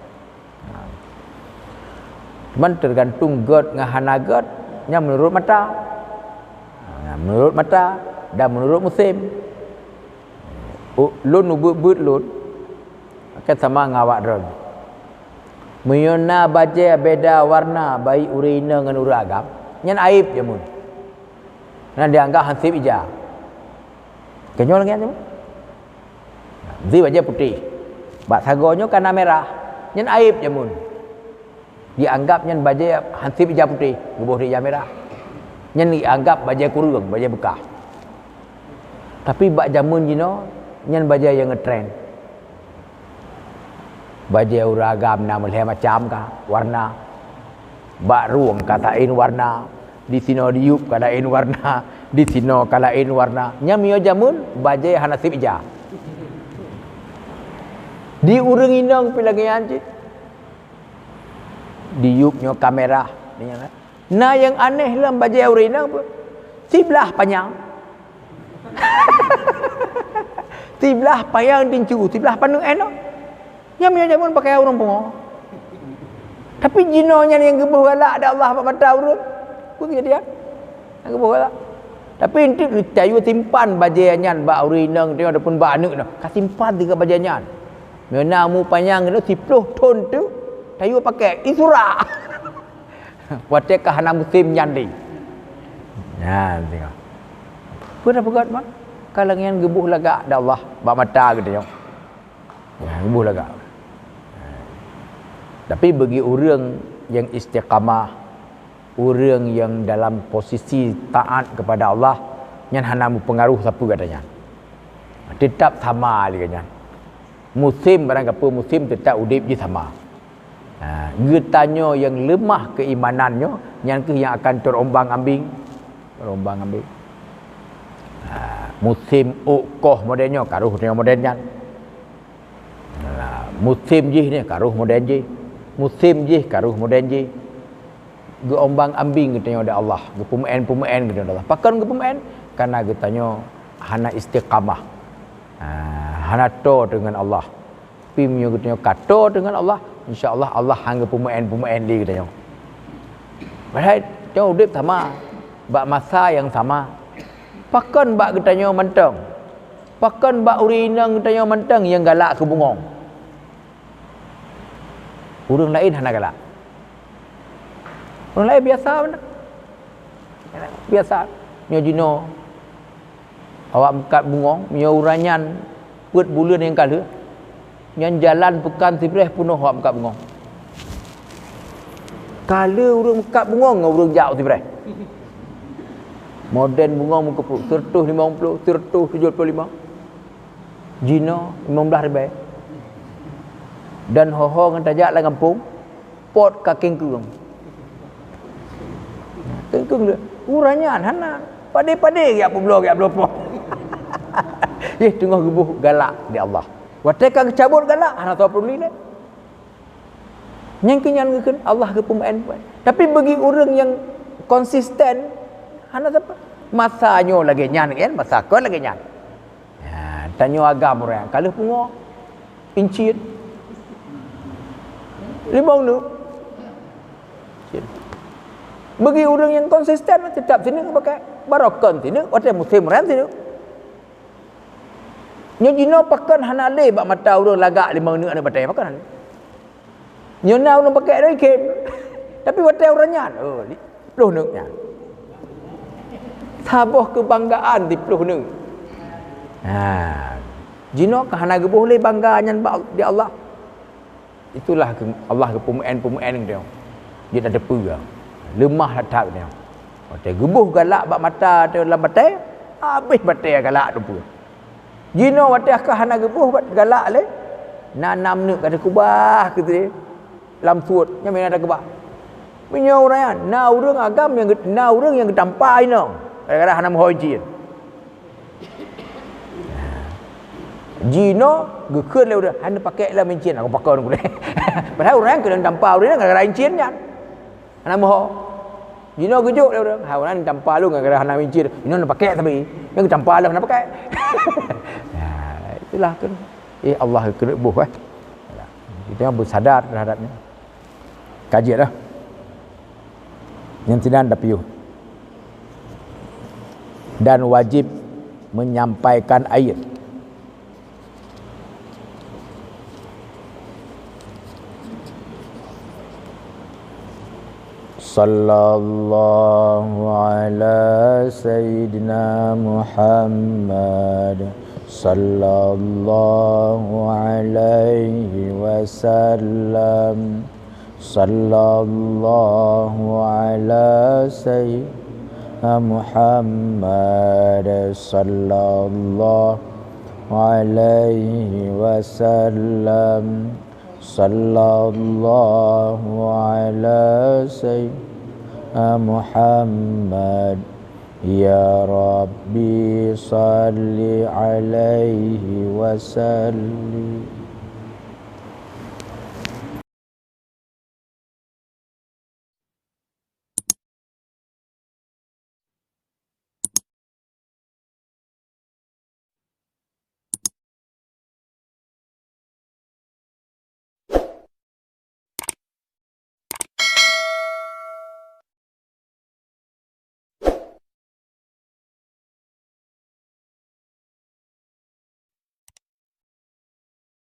Cuman tergantung god dengan hana god yang menurut mata. Menurut mata dan menurut musim. Lun ubut lun akan sama ngawak drone. Muyona baje beda warna baik urina dengan uragam. Nyan aib je mun. Nah dianggap hansip ija. Kenyol lagi tu. Zi baje putih. Bak sagonyo kana merah. Nyan aib je mun. Dianggap nyan baje hansip ija putih, gebuh dia merah. Nyan dianggap baje kurung, baje bekah. Tapi bak jamun jino nyan baje yang ngetrend. Baju uragam nama leh macam kah warna bak ruang katain warna di sino diup kalain warna di sino kalain warna nyamio jamun baju hanasib ija di urang inang pilagian cik diup nyo kamera nah yang aneh lah baju urang inang sebelah panjang sebelah panjang tincu sebelah panjang enak. Yang punya pun pakai urung pungo. Tapi jinonya yang gebuh galak ada Allah apa mata urut. Ku kejadian. Yang gebuh galak. Tapi inti tayu simpan bajianyan ba urinang dia ada pun ba anak dah. Ka simpan dekat bajianyan. Mena mu panjang tu 10 ton tu tayu pakai isura. Wate ka hana musim nyandi. Nah, tengok. Pernah pegat mak. Kalau yang gebuh lagak ada Allah ba mata gitu ya. Ya, gebuh lagak. Tapi bagi orang yang istiqamah, orang yang dalam posisi taat kepada Allah, yang hana pengaruh siapa katanya. Tetap sama katanya. Musim barang apa musim tetap udip je sama. Getanya yang lemah keimanannya, yang akan terombang-ambing. Terombang-ambing. Musim ukoh modelnya, karuh dengan modelnya. Musim je ni karuh model je. Musim je karuh model je. Geombang ambing katanya ada Allah. Gepumain katanya Allah. Pakan gepumain karena katanya hana istiqamah. Hana to dengan Allah. Pimnya katanya kato dengan Allah. Insya-Allah Allah hang gepumain dia katanya. Baik, jauh udip sama. Bak masa yang sama. Pakan bak katanya mentang. Pakan bak urinang katanya mentang yang galak ke bungong. Orang lain hana galak. Orang lain biasa benar. Biasa. Nyo jino. Awak mekat bungong, nyo uranyan put bulan yang kala. Nyan jalan pekan sibreh punuh awak mekat bungong. Kala orang mekat bungong orang jauh sibreh. Moden bungong muka puluk 150, 175. Jino 15 ribu. Dan hoho dengan tajak lah kampung pot kaking kurung kengkung dia uranya hana pade-pade ya peblo pot tengah gebuh galak di Allah Watekan cabut galak hana tahu perlu ni. Yang kenyan Allah ke pemain. Tapi bagi orang yang konsisten hana apa? Masanya lagi nyan kan, masa kau lagi nyan. Ha, tanya agam orang, kalau pungo incit. Limong tu. Bagi orang yang konsisten tetap sini pakai barakon sini, orang muslim ran sini. Nyo jino pakan hana le bak mata orang lagak 5 neuk ada batai pakan. Nyo na orang pakai dah ikan. Tapi batai orang nyan. Oh, 10 neuk nyan. Sabuh kebanggaan di 10 neuk. Ha. Jino ka hana gebuh le bangga nyan di Allah. Itulah Allah ke pemain dia. Dia tak ada apa. Lemah hatap dia. Batai gebuh galak bak mata dalam batai, habis batai galak tu pun. Jino wadah ka hana gebuh bat galak le. Nanam neuk kada kubah gitu dia. Lam suut nya mana ada kubah. Punya orang na urang agam yang tampai no. Kadang-kadang hana mohojin. Jino gekeun le udah hana pakai lah mencin aku pakai orang boleh. Padahal orang kena tampau dia kadang-kadang mencin nya. Hana moho. Jino gejuk le udah. Ha orang tampau lu kadang-kadang hana mencin. Jino nak pakai tapi yang tampau lah hana pakai. Itulah kan Allah kena buh kita bersadar terhadapnya. Kaji dah yang tidak ada piuh dan wajib menyampaikan ayat. Sallallahu ala sayyidina Muhammad sallallahu alaihi wasallam. Sallallahu ala sayyidina Muhammad sallallahu alaihi wasallam. Sallallahu ala sayyidina Muhammad. Ya Rabbi salli alaihi wasallim.